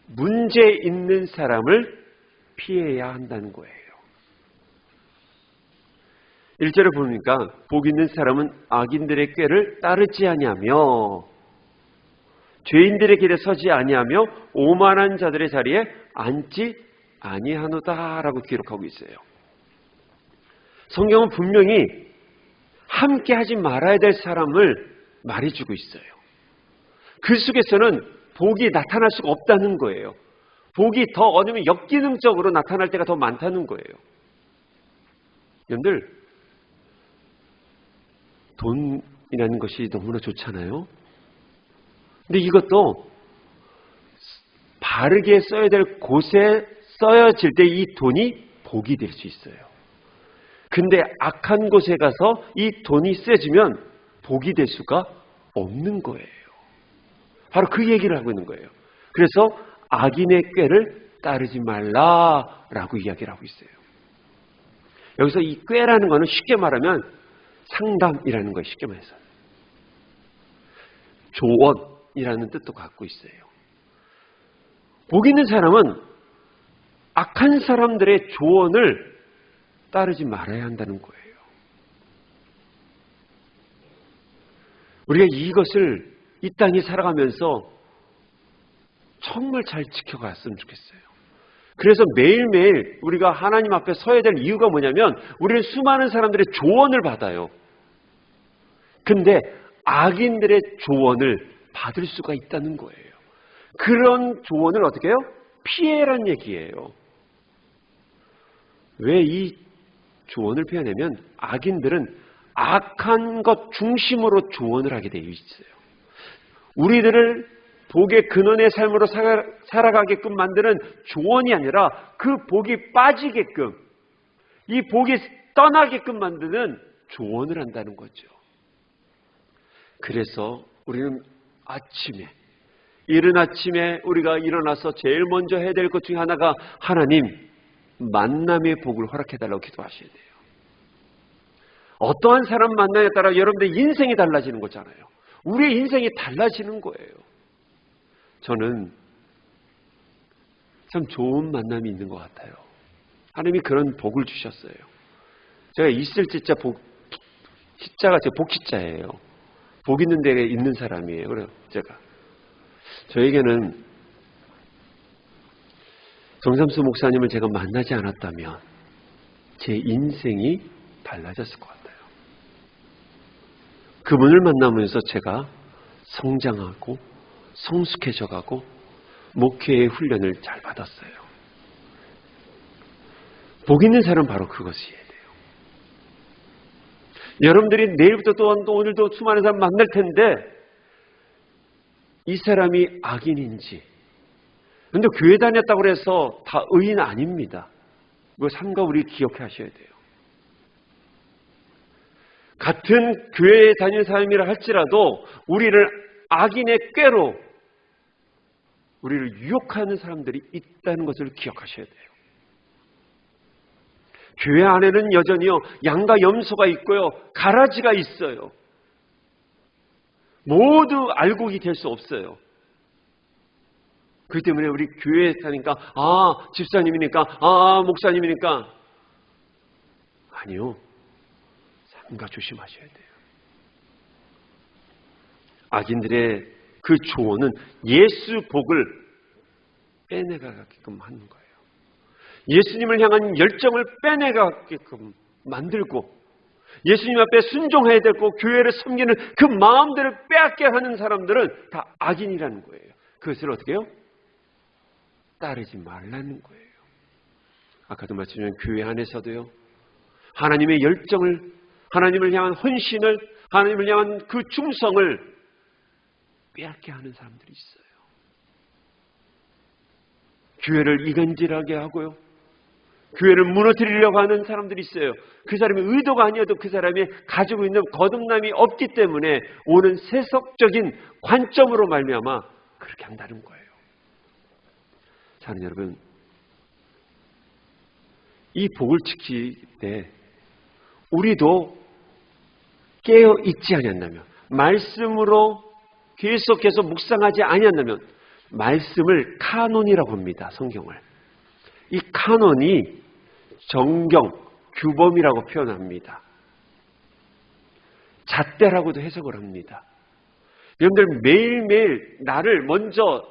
문제 있는 사람을 피해야 한다는 거예요. 1절에 보니까 복 있는 사람은 악인들의 꾀를 따르지 아니하며 죄인들의 길에 서지 아니하며 오만한 자들의 자리에 앉지 아니하노다라고 기록하고 있어요. 성경은 분명히 함께 하지 말아야 될 사람을 말해주고 있어요. 그 속에서는 복이 나타날 수가 없다는 거예요. 복이 더 어쩌면 역기능적으로 나타날 때가 더 많다는 거예요. 여러분들, 돈이라는 것이 너무나 좋잖아요. 근데 이것도 바르게 써야 될 곳에 써야질 때 이 돈이 복이 될 수 있어요. 근데 악한 곳에 가서 이 돈이 쓰여지면 복이 될 수가 없는 거예요. 바로 그 얘기를 하고 있는 거예요. 그래서 악인의 꾀를 따르지 말라라고 이야기를 하고 있어요. 여기서 이 꾀라는 거는 쉽게 말하면 상담이라는 거예요. 쉽게 말해서. 조언이라는 뜻도 갖고 있어요. 복 있는 사람은 악한 사람들의 조언을 따르지 말아야 한다는 거예요. 우리가 이것을 이 땅에 살아가면서 정말 잘 지켜갔으면 좋겠어요. 그래서 매일매일 우리가 하나님 앞에 서야 될 이유가 뭐냐면 우리는 수많은 사람들의 조언을 받아요. 근데 악인들의 조언을 받을 수가 있다는 거예요. 그런 조언을 어떻게 해요? 피해란 얘기예요. 왜 이 조언을 피하냐면 악인들은 악한 것 중심으로 조언을 하게 되어 있어요. 우리들을 복의 근원의 삶으로 살아가게끔 만드는 조언이 아니라 그 복이 빠지게끔, 이 복이 떠나게끔 만드는 조언을 한다는 거죠. 그래서 우리는 아침에, 이른 아침에 우리가 일어나서 제일 먼저 해야 될 것 중에 하나가 하나님 만남의 복을 허락해달라고 기도하셔야 돼요. 어떠한 사람 만남에 따라 여러분들의 인생이 달라지는 거잖아요. 우리의 인생이 달라지는 거예요. 저는 참 좋은 만남이 있는 것 같아요. 하나님이 그런 복을 주셨어요. 제가 있을 지자 시자가 제 복시자예요. 복 있는 데에 있는 사람이에요. 그래서 저에게는 정삼수 목사님을 제가 만나지 않았다면 제 인생이 달라졌을 것 같아요. 그분을 만나면서 제가 성장하고 성숙해져가고 목회의 훈련을 잘 받았어요. 복 있는 사람은 바로 그것이어야 돼요. 여러분들이 내일부터 또 오늘도 수많은 사람 만날 텐데 이 사람이 악인인지, 근데 교회 다녔다고 해서 다 의인 아닙니다. 그거 삼가 우리 기억하셔야 돼요. 같은 교회에 다니는 사람이라 할지라도 우리를 악인의 꾀로 우리를 유혹하는 사람들이 있다는 것을 기억하셔야 돼요. 교회 안에는 여전히요 양과 염소가 있고요 가라지가 있어요. 모두 알곡이 될 수 없어요. 그렇기 때문에 우리 교회에 사니까 집사님이니까 목사님이니까 아니요. 삼가 조심하셔야 돼요. 악인들의 그 조언은 예수 복을 빼내가게끔 하는 거예요. 예수님을 향한 열정을 빼내가게끔 만들고 예수님 앞에 순종해야 되고 교회를 섬기는 그 마음들을 빼앗게 하는 사람들은 다 악인이라는 거예요. 그것을 어떻게 해요? 따르지 말라는 거예요. 아까도 말씀드린 교회 안에서도요. 하나님의 열정을, 하나님을 향한 헌신을, 하나님을 향한 그 충성을 빼앗게 하는 사람들이 있어요. 교회를 이간질하게 하고요. 교회를 무너뜨리려고 하는 사람들이 있어요. 그 사람이 의도가 아니어도 그 사람이 가지고 있는 거듭남이 없기 때문에 오는 세속적인 관점으로 말미암아 그렇게 한다는 거예요. 자, 여러분, 이 복을 지킬 때 우리도 깨어 있지 아니한다면, 말씀으로 계속해서 묵상하지 아니한다면, 말씀을 카논이라고 합니다. 성경을. 이 카논이 정경, 규범이라고 표현합니다. 잣대라고도 해석을 합니다. 여러분들 매일매일 나를 먼저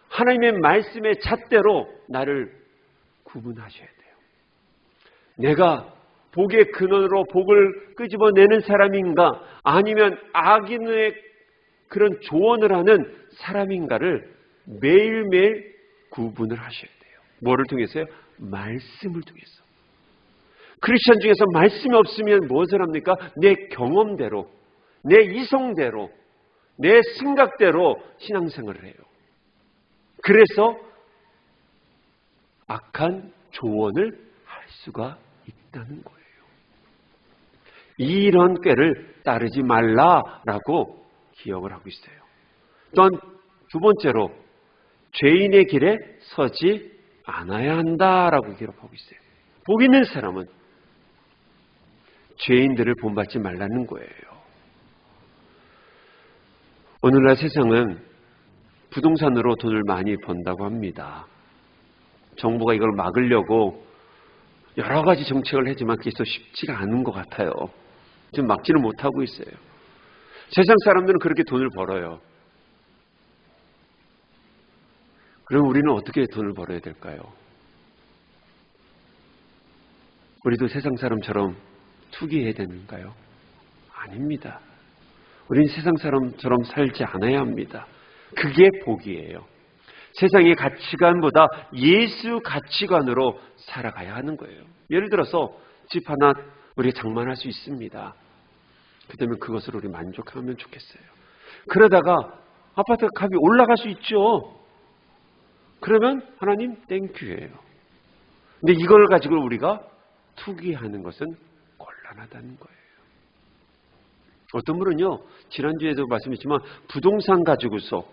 하나님의 말씀의 잣대로 나를 구분하셔야 돼요. 내가 복의 근원으로 복을 끄집어내는 사람인가 아니면 악인의 그런 조언을 하는 사람인가를 매일매일 구분을 하셔야 돼요. 뭐를 통해서요? 말씀을 통해서. 크리스천 중에서 말씀이 없으면 무엇을 합니까? 내 경험대로, 내 이성대로, 내 생각대로 신앙생활을 해요. 그래서 악한 조언을 할 수가 있다는 거예요. 이런 꾀를 따르지 말라라고 기억을 하고 있어요. 또한 두 번째로 죄인의 길에 서지 않아야 한다라고 기록하고 있어요. 복 있는 사람은 죄인들을 본받지 말라는 거예요. 오늘날 세상은 부동산으로 돈을 많이 번다고 합니다. 정부가 이걸 막으려고 여러 가지 정책을 하지만 그게 쉽지가 않은 것 같아요. 지금 막지는 못하고 있어요. 세상 사람들은 그렇게 돈을 벌어요. 그럼 우리는 어떻게 돈을 벌어야 될까요? 우리도 세상 사람처럼 투기해야 되는가요? 아닙니다. 우리는 세상 사람처럼 살지 않아야 합니다. 그게 복이에요. 세상의 가치관보다 예수 가치관으로 살아가야 하는 거예요. 예를 들어서 집 하나 우리가 장만할 수 있습니다. 그러면 그것으로 우리 만족하면 좋겠어요. 그러다가 아파트 값이 올라갈 수 있죠. 그러면 하나님 땡큐예요. 근데 이걸 가지고 우리가 투기하는 것은 곤란하다는 거예요. 어떤 분은요, 지난주에도 말씀했지만 부동산 가지고서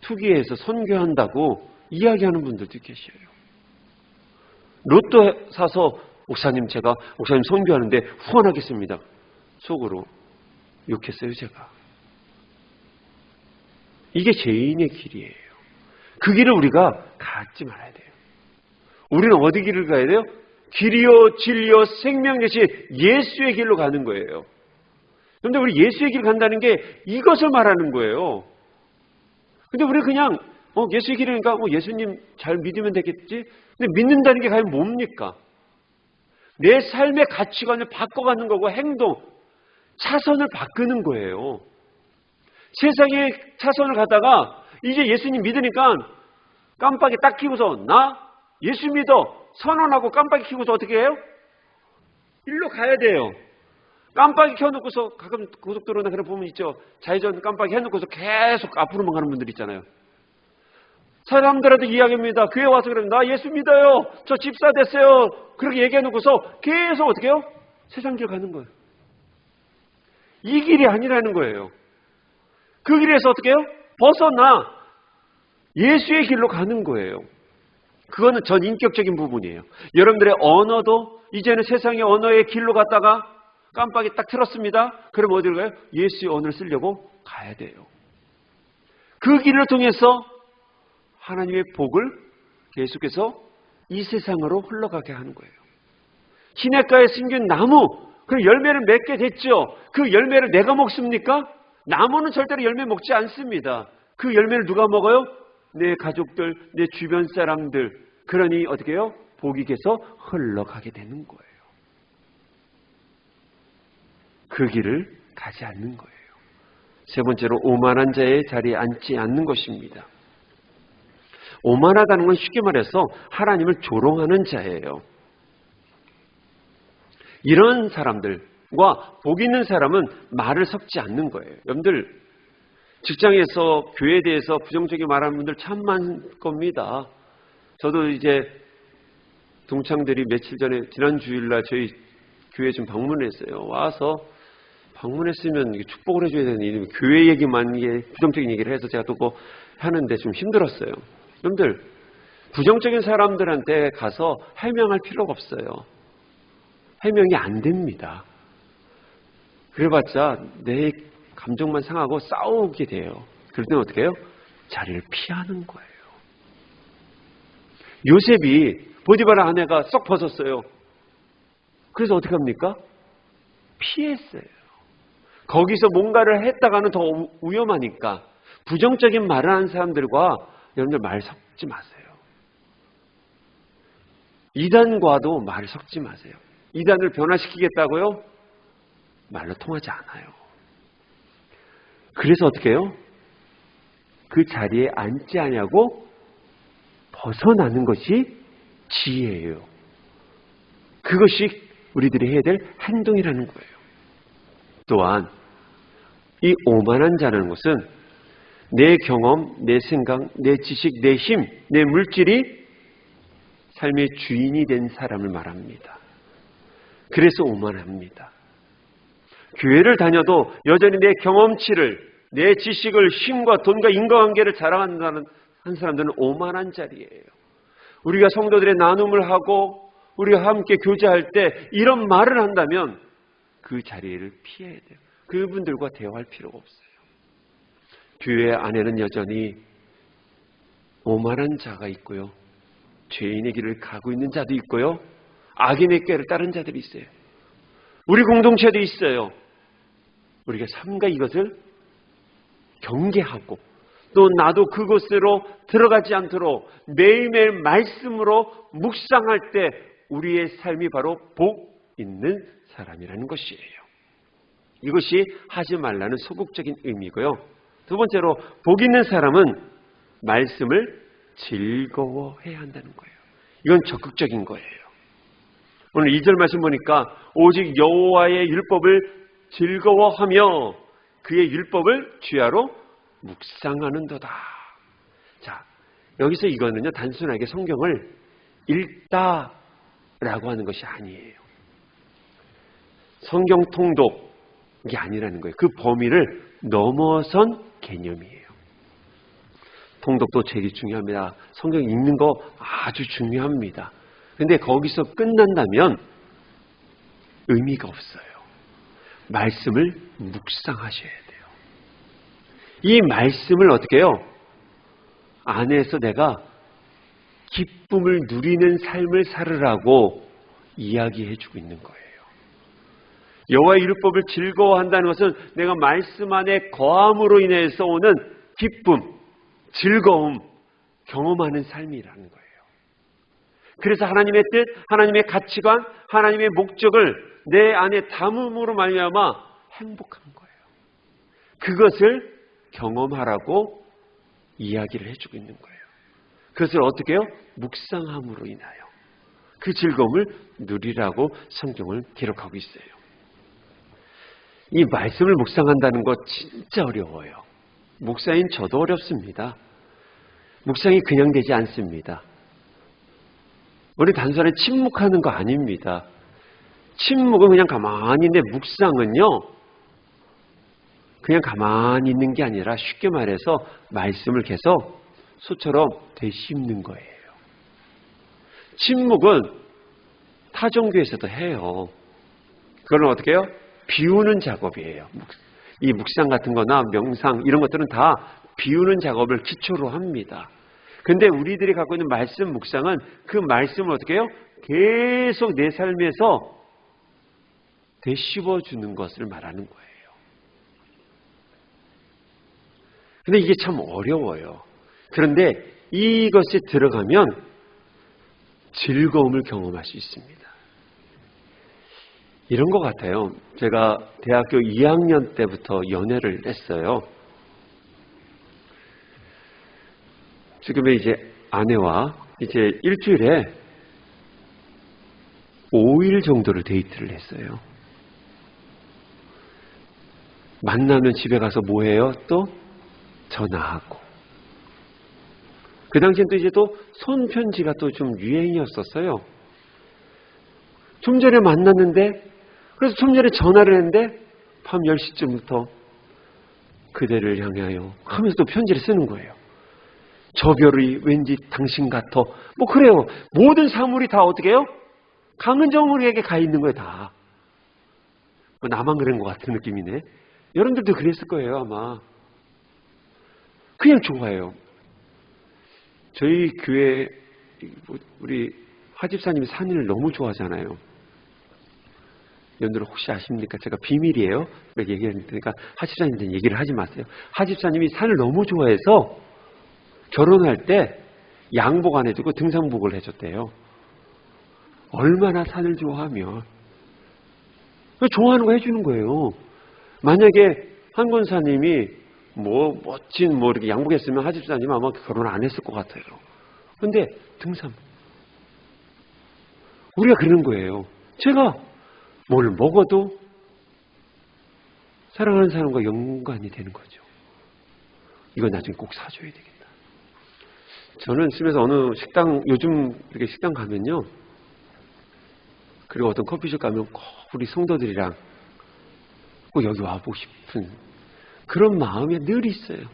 투기해서 선교한다고 이야기하는 분들도 계셔요. 로또 사서 목사님 제가 목사님 선교하는데 후원하겠습니다. 속으로 욕했어요, 제가. 이게 죄인의 길이에요. 그 길을 우리가 갖지 말아야 돼요. 우리는 어디 길을 가야 돼요? 길이요 진리요 생명이시 예수의 길로 가는 거예요. 그런데 우리 예수의 길 간다는 게 이것을 말하는 거예요. 근데 우리 그냥 예수의 길이니까 예수님 잘 믿으면 되겠지? 근데 믿는다는 게 과연 뭡니까? 내 삶의 가치관을 바꿔가는 거고 행동, 차선을 바꾸는 거예요. 세상의 차선을 가다가 이제 예수님 믿으니까 깜빡이 딱 켜고서 나 예수 믿어 선언하고 깜빡이 켜고서 어떻게 해요? 일로 가야 돼요. 깜빡이 켜놓고서 가끔 고속도로나 그런 부분 있죠. 좌회전 깜빡이 해놓고서 계속 앞으로만 가는 분들 있잖아요. 사람들한테 이야기합니다. 교회 와서 그러면 나 예수 믿어요. 저 집사 됐어요. 그렇게 얘기해놓고서 계속 어떻게 해요? 세상 길 가는 거예요. 이 길이 아니라는 거예요. 그 길에서 어떻게 해요? 벗어나 예수의 길로 가는 거예요. 그거는 전 인격적인 부분이에요. 여러분들의 언어도 이제는 세상의 언어의 길로 갔다가 깜빡이 딱 틀었습니다. 그럼 어디로 가요? 예수의 언어를 쓰려고 가야 돼요. 그 길을 통해서 하나님의 복을 계속해서 이 세상으로 흘러가게 하는 거예요. 시냇가에 심긴 나무, 그 열매를 맺게 됐죠. 그 열매를 내가 먹습니까? 나무는 절대로 열매 먹지 않습니다. 그 열매를 누가 먹어요? 내 가족들, 내 주변 사람들. 그러니 어떻게 해요? 복이 계속 흘러가게 되는 거예요. 그 길을 가지 않는 거예요. 세 번째로 오만한 자의 자리에 앉지 않는 것입니다. 오만하다는 건 쉽게 말해서 하나님을 조롱하는 자예요. 이런 사람들과 복 있는 사람은 말을 섞지 않는 거예요. 여러분들 직장에서 교회에 대해서 부정적인 말하는 분들 참 많을 겁니다. 저도 이제 동창들이 며칠 전에 지난 주일날 저희 교회 좀 방문했어요. 와서 방문했으면 축복을 해줘야 되는 일이면 교회 얘기만 부정적인 얘기를 해서 제가 또 그거 하는데 좀 힘들었어요. 여러분들 부정적인 사람들한테 가서 해명할 필요가 없어요. 해명이 안 됩니다. 그래봤자 내 감정만 상하고 싸우게 돼요. 그럴 때는 어떻게 해요? 자리를 피하는 거예요. 요셉이 보디바라 아내가 썩 벗었어요. 그래서 어떻게 합니까? 피했어요. 거기서 뭔가를 했다가는 더 위험하니까 부정적인 말을 하는 사람들과 여러분들 말 섞지 마세요. 이단과도 말을 섞지 마세요. 이단을 변화시키겠다고요? 말로 통하지 않아요. 그래서 어떻게 해요? 그 자리에 앉지 않냐고 벗어나는 것이 지혜예요. 그것이 우리들이 해야 될 행동이라는 거예요. 또한 이 오만한 자라는 것은 내 경험, 내 생각, 내 지식, 내 힘, 내 물질이 삶의 주인이 된 사람을 말합니다. 그래서 오만합니다. 교회를 다녀도 여전히 내 경험치를, 내 지식을, 힘과 돈과 인과관계를 자랑한다는 한 사람들은 오만한 자리예요. 우리가 성도들의 나눔을 하고 우리가 함께 교제할 때 이런 말을 한다면 그 자리를 피해야 돼요. 그분들과 대화할 필요가 없어요. 교회 안에는 여전히 오만한 자가 있고요. 죄인의 길을 가고 있는 자도 있고요. 악인의 꾀를 따른 자들이 있어요. 우리 공동체도 있어요. 우리가 삼가 이것을 경계하고 또 나도 그곳으로 들어가지 않도록 매일매일 말씀으로 묵상할 때 우리의 삶이 바로 복 있는 사람이라는 것이에요. 이것이 하지 말라는 소극적인 의미고요. 두 번째로 복 있는 사람은 말씀을 즐거워해야 한다는 거예요. 이건 적극적인 거예요. 오늘 2절 말씀 보니까 오직 여호와의 율법을 즐거워하며 그의 율법을 주야로 묵상하는도다. 자, 여기서 이거는요, 단순하게 성경을 읽다라고 하는 것이 아니에요. 성경 통독이 아니라는 거예요. 그 범위를 넘어선 개념이에요. 통독도 되게 중요합니다. 성경 읽는 거 아주 중요합니다. 근데 거기서 끝난다면 의미가 없어요. 말씀을 묵상하셔야 돼요. 이 말씀을 어떻게 해요? 안에서 내가 기쁨을 누리는 삶을 살으라고 이야기해주고 있는 거예요. 여호와의 율법을 즐거워한다는 것은 내가 말씀 안에 거함으로 인해서 오는 기쁨, 즐거움, 경험하는 삶이라는 거예요. 그래서 하나님의 뜻, 하나님의 가치관, 하나님의 목적을 내 안에 담음으로 말미암아 행복한 거예요. 그것을 경험하라고 이야기를 해주고 있는 거예요. 그것을 어떻게 해요? 묵상함으로 인하여 그 즐거움을 누리라고 성경을 기록하고 있어요. 이 말씀을 묵상한다는 거 진짜 어려워요. 목사인 저도 어렵습니다. 묵상이 그냥 되지 않습니다. 우리 단순히 침묵하는 거 아닙니다. 침묵은 그냥 가만히 있는데 묵상은요, 그냥 가만히 있는 게 아니라 쉽게 말해서 말씀을 계속 소처럼 되씹는 거예요. 침묵은 타종교에서도 해요. 그건 어떻게 해요? 비우는 작업이에요. 이 묵상 같은 거나 명상 이런 것들은 다 비우는 작업을 기초로 합니다. 근데 우리들이 갖고 있는 말씀 묵상은 그 말씀을 어떻게 해요? 계속 내 삶에서 되씹어주는 것을 말하는 거예요. 근데 이게 참 어려워요. 그런데 이것이 들어가면 즐거움을 경험할 수 있습니다. 이런 것 같아요. 제가 대학교 2학년 때부터 연애를 했어요. 지금의 이제 아내와 이제 일주일에 5일 정도를 데이트를 했어요. 만나면 집에 가서 뭐 해요? 또 전화하고. 그 당시엔 또 이제 또 손편지가 또 좀 유행이었었어요. 좀 전에 만났는데, 그래서 좀 전에 전화를 했는데 밤 10시쯤부터 그대를 향하여 하면서 또 편지를 쓰는 거예요. 저 별이 왠지 당신 같아. 뭐 그래요. 모든 사물이 다 어떻게 해요? 강은정우리에게 가 있는 거예요, 다. 뭐 나만 그런 것 같은 느낌이네. 여러분들도 그랬을 거예요, 아마. 그냥 좋아해요. 저희 교회 우리 하집사님이 산을 너무 좋아하잖아요. 여러분들 혹시 아십니까? 제가 비밀이에요. 이렇게 얘기하니까 하집사님한테 얘기를 하지 마세요. 하집사님이 산을 너무 좋아해서 결혼할 때 양복 안 해주고 등산복을 해줬대요. 얼마나 산을 좋아하면 좋아하는 거 해주는 거예요. 만약에 한 권사님이 뭐 멋진 뭐 이렇게 양복했으면 하집사님 아마 결혼 안 했을 것 같아요. 근데 등산 우리가 그러는 거예요. 제가 뭘 먹어도 사랑하는 사람과 연관이 되는 거죠. 이거 나중에 꼭 사줘야 되겠다. 저는 집에서 어느 식당, 요즘 이렇게 식당 가면요, 그리고 어떤 커피숍 가면 꼭 우리 성도들이랑 꼭 여기 와보고 싶은 그런 마음이 늘 있어요.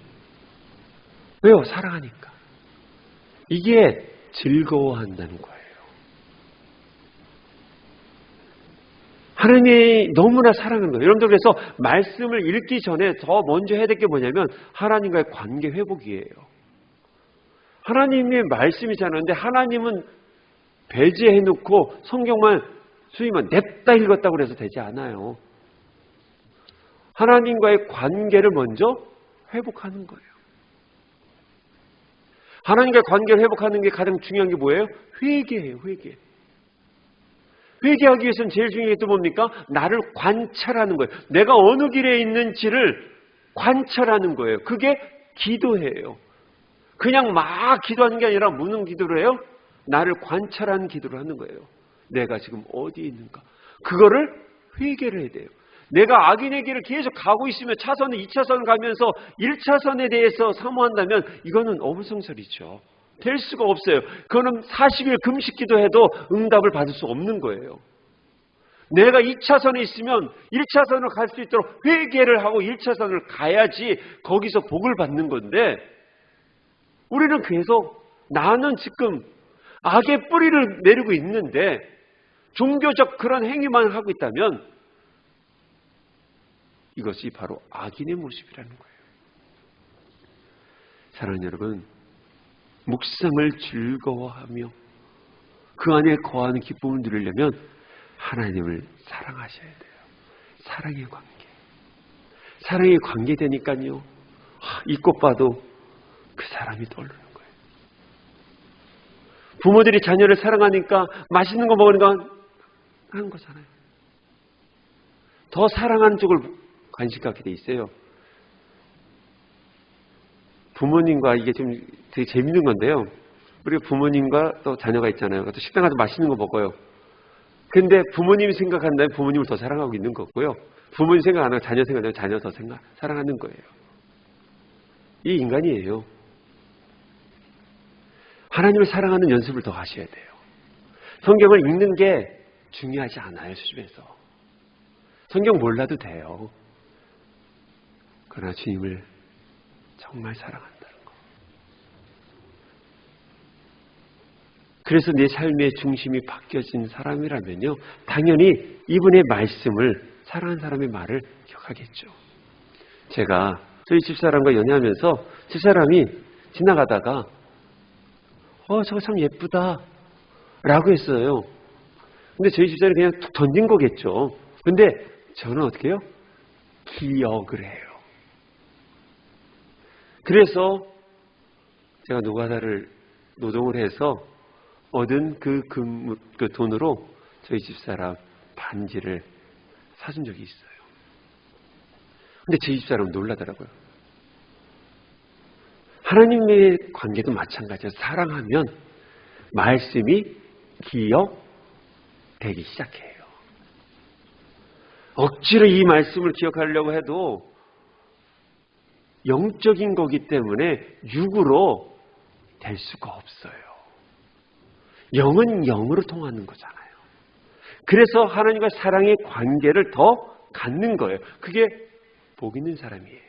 왜요? 사랑하니까. 이게 즐거워한다는 거예요. 하나님이 너무나 사랑하는 거예요. 여러분들, 그래서 말씀을 읽기 전에 더 먼저 해야 될 게 뭐냐면 하나님과의 관계 회복이에요. 하나님의 말씀이잖아요. 근데 하나님은 배제해놓고 성경만 수임만 냅다 읽었다고 해서 되지 않아요. 하나님과의 관계를 먼저 회복하는 거예요. 하나님과의 관계를 회복하는 게 가장 중요한 게 뭐예요? 회개예요. 회개. 회개하기 위해서는 제일 중요한 게 또 뭡니까? 나를 관찰하는 거예요. 내가 어느 길에 있는지를 관찰하는 거예요. 그게 기도예요. 그냥 막 기도하는 게 아니라 무는 기도를 해요. 나를 관찰하는 기도를 하는 거예요. 내가 지금 어디에 있는가. 그거를 회개를 해야 돼요. 내가 악인의 길을 계속 가고 있으면 차선을 2차선 가면서 1차선에 대해서 사모한다면 이거는 어불성설이죠. 될 수가 없어요. 그거는 40일 금식 기도해도 응답을 받을 수 없는 거예요. 내가 2차선에 있으면 1차선을 갈 수 있도록 회개를 하고 1차선을 가야지 거기서 복을 받는 건데, 우리는 계속 나는 지금 악의 뿌리를 내리고 있는데 종교적 그런 행위만 하고 있다면 이것이 바로 악인의 모습이라는 거예요. 사랑하는 여러분, 묵상을 즐거워하며 그 안에 거하는 기쁨을 누리려면 하나님을 사랑하셔야 돼요. 사랑의 관계. 사랑의 관계 되니까요, 이 꽃 봐도 그 사람이 떠오르는 거예요. 부모들이 자녀를 사랑하니까 맛있는 거 먹으니까 하는 거잖아요. 더 사랑하는 쪽을 관심 갖게 돼 있어요. 부모님과 이게 좀 되게 재밌는 건데요. 우리 부모님과 또 자녀가 있잖아요. 또 식당 가서 맛있는 거 먹어요. 근데 부모님이 생각한다면 부모님을 더 사랑하고 있는 거고요. 부모님 생각 안 하고 자녀 생각하면 자녀 더 사랑하는 거예요. 이 인간이에요. 하나님을 사랑하는 연습을 더 하셔야 돼요. 성경을 읽는 게 중요하지 않아요. 수집에서. 성경 몰라도 돼요. 그러나 주님을 정말 사랑한다는 거. 그래서 내 삶의 중심이 바뀌어진 사람이라면요, 당연히 이분의 말씀을, 사랑하는 사람의 말을 기억하겠죠. 제가 저희 집사람과 연애하면서 집사람이 지나가다가 저거 참 예쁘다 라고 했어요. 근데 저희 집사람이 그냥 툭 던진 거겠죠. 근데 저는 어떻게 해요? 기억을 해요. 그래서 제가 노가다를 노동을 해서 얻은 그 돈으로 저희 집사람 반지를 사준 적이 있어요. 근데 저희 집사람은 놀라더라고요. 하나님의 관계도 마찬가지예요. 사랑하면 말씀이 기억되기 시작해요. 억지로 이 말씀을 기억하려고 해도 영적인 거기 때문에 육으로 될 수가 없어요. 영은 영으로 통하는 거잖아요. 그래서 하나님과 사랑의 관계를 더 갖는 거예요. 그게 복 있는 사람이에요.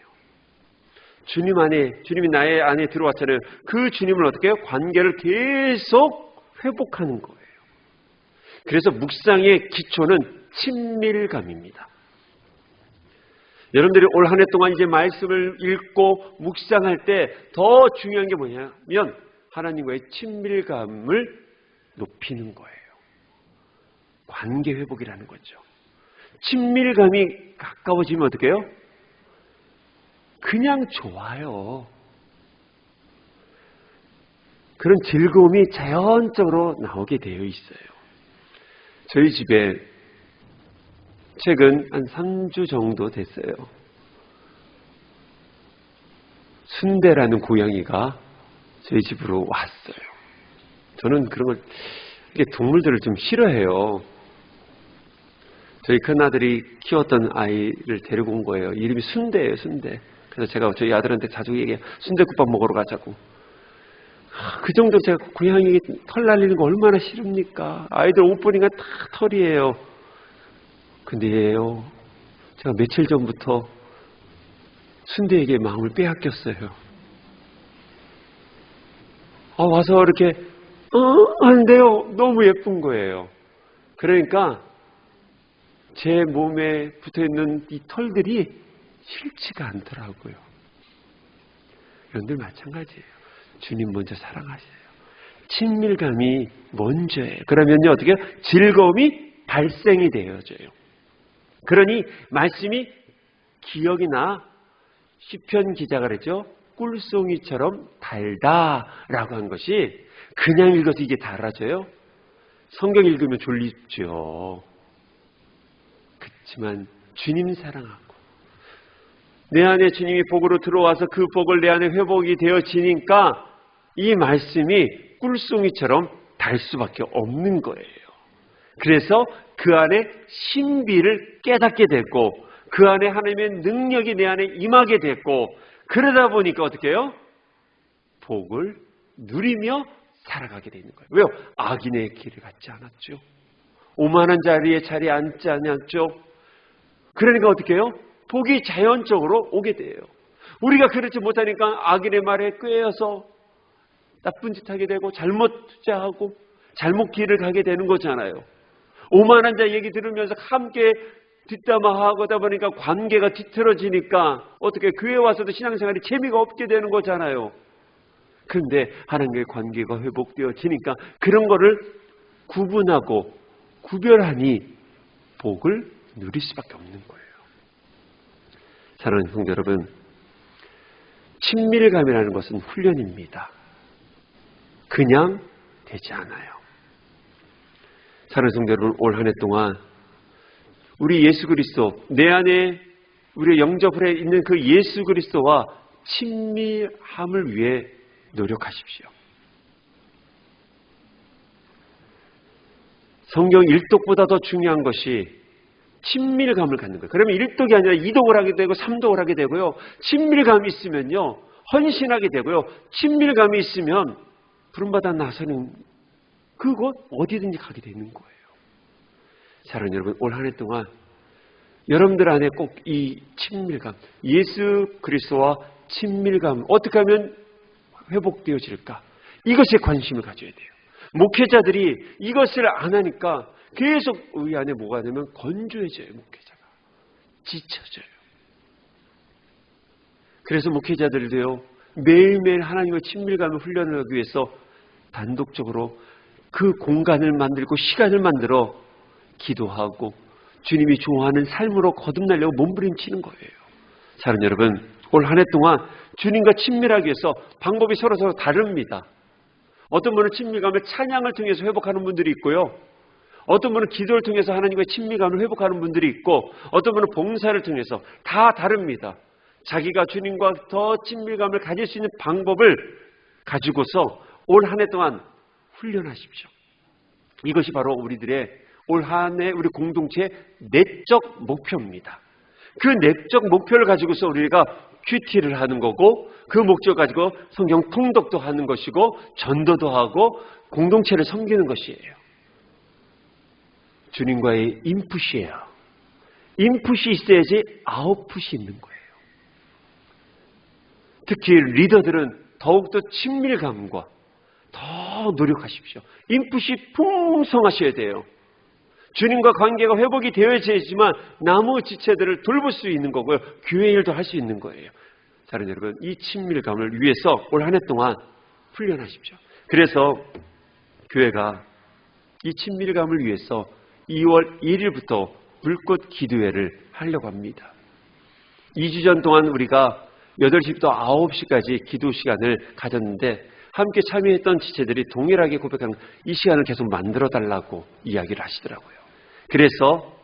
주님 안에, 주님이 나의 안에 들어왔잖아요. 그 주님을 어떻게 해요? 관계를 계속 회복하는 거예요. 그래서 묵상의 기초는 친밀감입니다. 여러분들이 올 한 해 동안 이제 말씀을 읽고 묵상할 때 더 중요한 게 뭐냐면 하나님과의 친밀감을 높이는 거예요. 관계 회복이라는 거죠. 친밀감이 가까워지면 어떻게 해요? 그냥 좋아요. 그런 즐거움이 자연적으로 나오게 되어 있어요. 저희 집에 최근 한 3주 정도 됐어요. 순대라는 고양이가 저희 집으로 왔어요. 저는 그런 걸, 동물들을 좀 싫어해요. 저희 큰아들이 키웠던 아이를 데리고 온 거예요. 이름이 순대예요, 순대. 그래서 제가 저희 아들한테 자주 얘기해요. 순대국밥 먹으러 가자고. 그 정도 제가 고양이 털 날리는 거 얼마나 싫습니까? 아이들 옷 보니까 다 털이에요. 근데 얘요, 제가 며칠 전부터 순대에게 마음을 빼앗겼어요. 와서 이렇게 안 돼요. 너무 예쁜 거예요. 그러니까 제 몸에 붙어있는 이 털들이 싫지가 않더라고요. 여러분들 마찬가지예요. 주님 먼저 사랑하세요. 친밀감이 먼저예요. 그러면요, 어떻게 해요? 즐거움이 발생이 되어져요. 그러니 말씀이 기억이 나. 시편 기자가 그랬죠. 꿀송이처럼 달다라고 한 것이 그냥 읽어서 이게 달아져요? 성경 읽으면 졸립죠. 그렇지만 주님 사랑하고 내 안에 주님이 복으로 들어와서 그 복을 내 안에 회복이 되어지니까 이 말씀이 꿀송이처럼 달 수밖에 없는 거예요. 그래서 그 안에 신비를 깨닫게 됐고 그 안에 하나님의 능력이 내 안에 임하게 됐고 그러다 보니까 어떻게 해요? 복을 누리며 살아가게 되는 거예요. 왜요? 악인의 길을 갖지 않았죠. 오만한 자리에 앉지 않았죠. 그러니까 어떻게 해요? 복이 자연적으로 오게 돼요. 우리가 그렇지 못하니까 악인의 말에 꿰어서 나쁜 짓 하게 되고 잘못 투자하고 잘못 길을 가게 되는 거잖아요. 오만한 자 얘기 들으면서 함께 뒷담화하고 하다 보니까 관계가 뒤틀어지니까 어떻게 교회 와서도 신앙생활이 재미가 없게 되는 거잖아요. 그런데 하나님과의 관계가 회복되어지니까 그런 거를 구분하고 구별하니 복을 누릴 수밖에 없는 거예요. 사랑하는 성도 여러분, 친밀감이라는 것은 훈련입니다. 그냥 되지 않아요. 사랑하는 성도 여러분, 올 한 해 동안 우리 예수 그리스도, 내 안에 우리의 영접을 해 있는 그 예수 그리스도와 친밀함을 위해 노력하십시오. 성경 1독보다 더 중요한 것이 친밀감을 갖는 거예요. 그러면 1독이 아니라 2독을 하게 되고 3독을 하게 되고요. 친밀감이 있으면요, 헌신하게 되고요. 친밀감이 있으면 부름받아 나서는 그곳 어디든지 가게 되는 거예요. 사랑하는 여러분, 올 한 해 동안 여러분들 안에 꼭 이 친밀감, 예수 그리스도와 친밀감 어떻게 하면 회복되어질까? 이것에 관심을 가져야 돼요. 목회자들이 이것을 안 하니까 계속 우리 안에 뭐가 되면 건조해져요. 목회자가 지쳐져요. 그래서 목회자들도요, 매일매일 하나님의 친밀감을 훈련을 하기 위해서 단독적으로 그 공간을 만들고 시간을 만들어 기도하고 주님이 좋아하는 삶으로 거듭나려고 몸부림치는 거예요. 사랑하는 여러분, 올 한 해 동안 주님과 친밀하기 위해서 방법이 서로 다릅니다. 어떤 분은 친밀감을 찬양을 통해서 회복하는 분들이 있고요. 어떤 분은 기도를 통해서 하나님과의 친밀감을 회복하는 분들이 있고, 어떤 분은 봉사를 통해서, 다 다릅니다. 자기가 주님과 더 친밀감을 가질 수 있는 방법을 가지고서 올 한 해 동안 훈련하십시오. 이것이 바로 우리들의 올 한 해 우리 공동체의 내적 목표입니다. 그 내적 목표를 가지고서 우리가 큐티를 하는 거고, 그 목적 가지고 성경 통독도 하는 것이고, 전도도 하고 공동체를 섬기는 것이에요. 주님과의 인풋이에요. 인풋이 있어야지 아웃풋이 있는 거예요. 특히 리더들은 더욱더 친밀감과 더 노력하십시오. 인풋이 풍성하셔야 돼요. 주님과 관계가 회복이 되어야지만 나무 지체들을 돌볼 수 있는 거고요. 교회 일도 할 수 있는 거예요. 사랑하는 여러분, 이 친밀감을 위해서 올 한 해 동안 훈련하십시오. 그래서 교회가 이 친밀감을 위해서 2월 1일부터 불꽃 기도회를 하려고 합니다. 2주 전 동안 우리가 8시부터 9시까지 기도 시간을 가졌는데, 함께 참여했던 지체들이 동일하게 고백하는 이 시간을 계속 만들어달라고 이야기를 하시더라고요. 그래서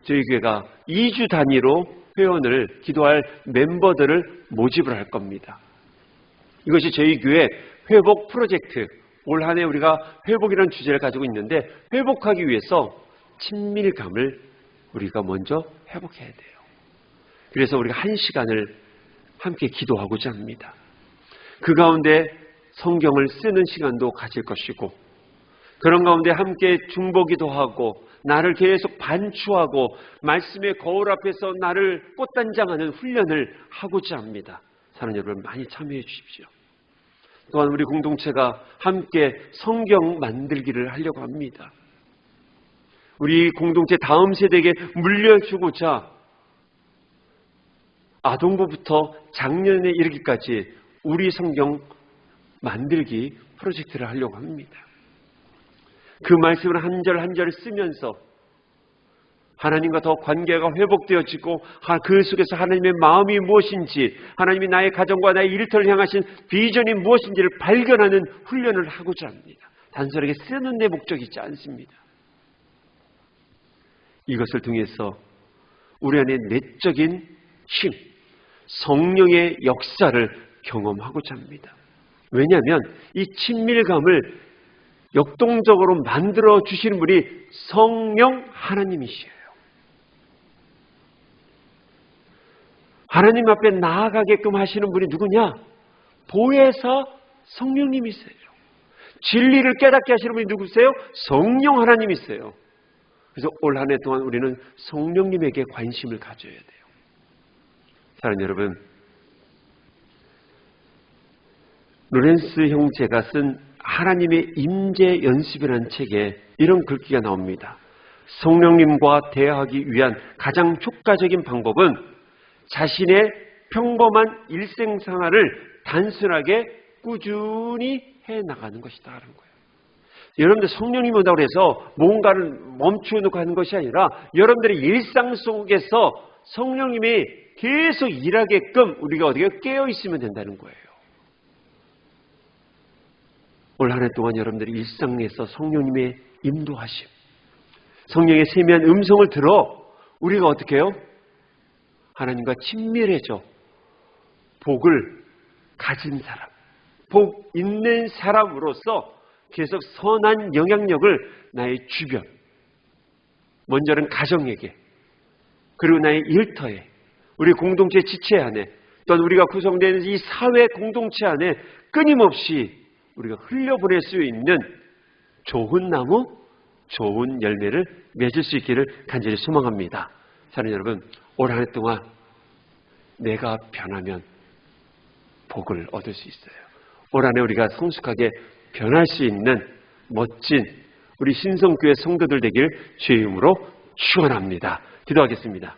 저희 교회가 2주 단위로 회원을, 기도할 멤버들을 모집을 할 겁니다. 이것이 저희 교회 회복 프로젝트, 올 한 해 우리가 회복이라는 주제를 가지고 있는데, 회복하기 위해서 친밀감을 우리가 먼저 회복해야 돼요. 그래서 우리가 1시간을 함께 기도하고자 합니다. 그 가운데 성경을 쓰는 시간도 가질 것이고, 그런 가운데 함께 중보기도 하고, 나를 계속 반추하고 말씀의 거울 앞에서 나를 꽃단장하는 훈련을 하고자 합니다. 사랑하는 여러분, 많이 참여해 주십시오. 또한 우리 공동체가 함께 성경 만들기를 하려고 합니다. 우리 공동체 다음 세대에게 물려주고자 아동부부터 장년에 이르기까지 우리 성경 만들기 프로젝트를 하려고 합니다. 그 말씀을 한 절 한 절을 쓰면서 하나님과 더 관계가 회복되어지고 그 속에서 하나님의 마음이 무엇인지, 하나님이 나의 가정과 나의 일터를 향하신 비전이 무엇인지를 발견하는 훈련을 하고자 합니다. 단순하게 쓰는 데 목적이 있지 않습니다. 이것을 통해서 우리 안에 내적인 힘, 성령의 역사를 경험하고자 합니다. 왜냐하면 이 친밀감을 역동적으로 만들어 주시는 분이 성령 하나님이시에요. 하나님 앞에 나아가게끔 하시는 분이 누구냐? 보혜사 성령님이세요. 진리를 깨닫게 하시는 분이 누구세요? 성령 하나님이세요. 그래서 올 한 해 동안 우리는 성령님에게 관심을 가져야 돼요. 사랑하는 여러분, 로렌스 형제가 쓴 하나님의 임재 연습이라는 책에 이런 글귀가 나옵니다. 성령님과 대화하기 위한 가장 효과적인 방법은 자신의 평범한 일생생활을 단순하게 꾸준히 해나가는 것이다 라는 거예요. 여러분들 성령님이 온다고 해서 뭔가를 멈추어놓고 하는 것이 아니라 여러분들의 일상 속에서 성령님이 계속 일하게끔 우리가 어디가 깨어있으면 된다는 거예요. 올 한 해 동안 여러분들의 일상에서 성령님의 인도하심, 성령의 세미한 음성을 들어 우리가 어떻게 해요? 하나님과 친밀해져 복을 가진 사람, 복 있는 사람으로서 계속 선한 영향력을 나의 주변, 먼저는 가정에게, 그리고 나의 일터에, 우리 공동체 지체 안에, 또는 우리가 구성되는 이 사회 공동체 안에 끊임없이 우리가 흘려보낼 수 있는 좋은 나무, 좋은 열매를 맺을 수 있기를 간절히 소망합니다. 사랑하는 여러분, 올 한 해 동안 내가 변하면 복을 얻을 수 있어요. 올 한 해 우리가 성숙하게 변할 수 있는 멋진 우리 신성교회 성도들 되길 주의 이름으로 축원합니다. 기도하겠습니다.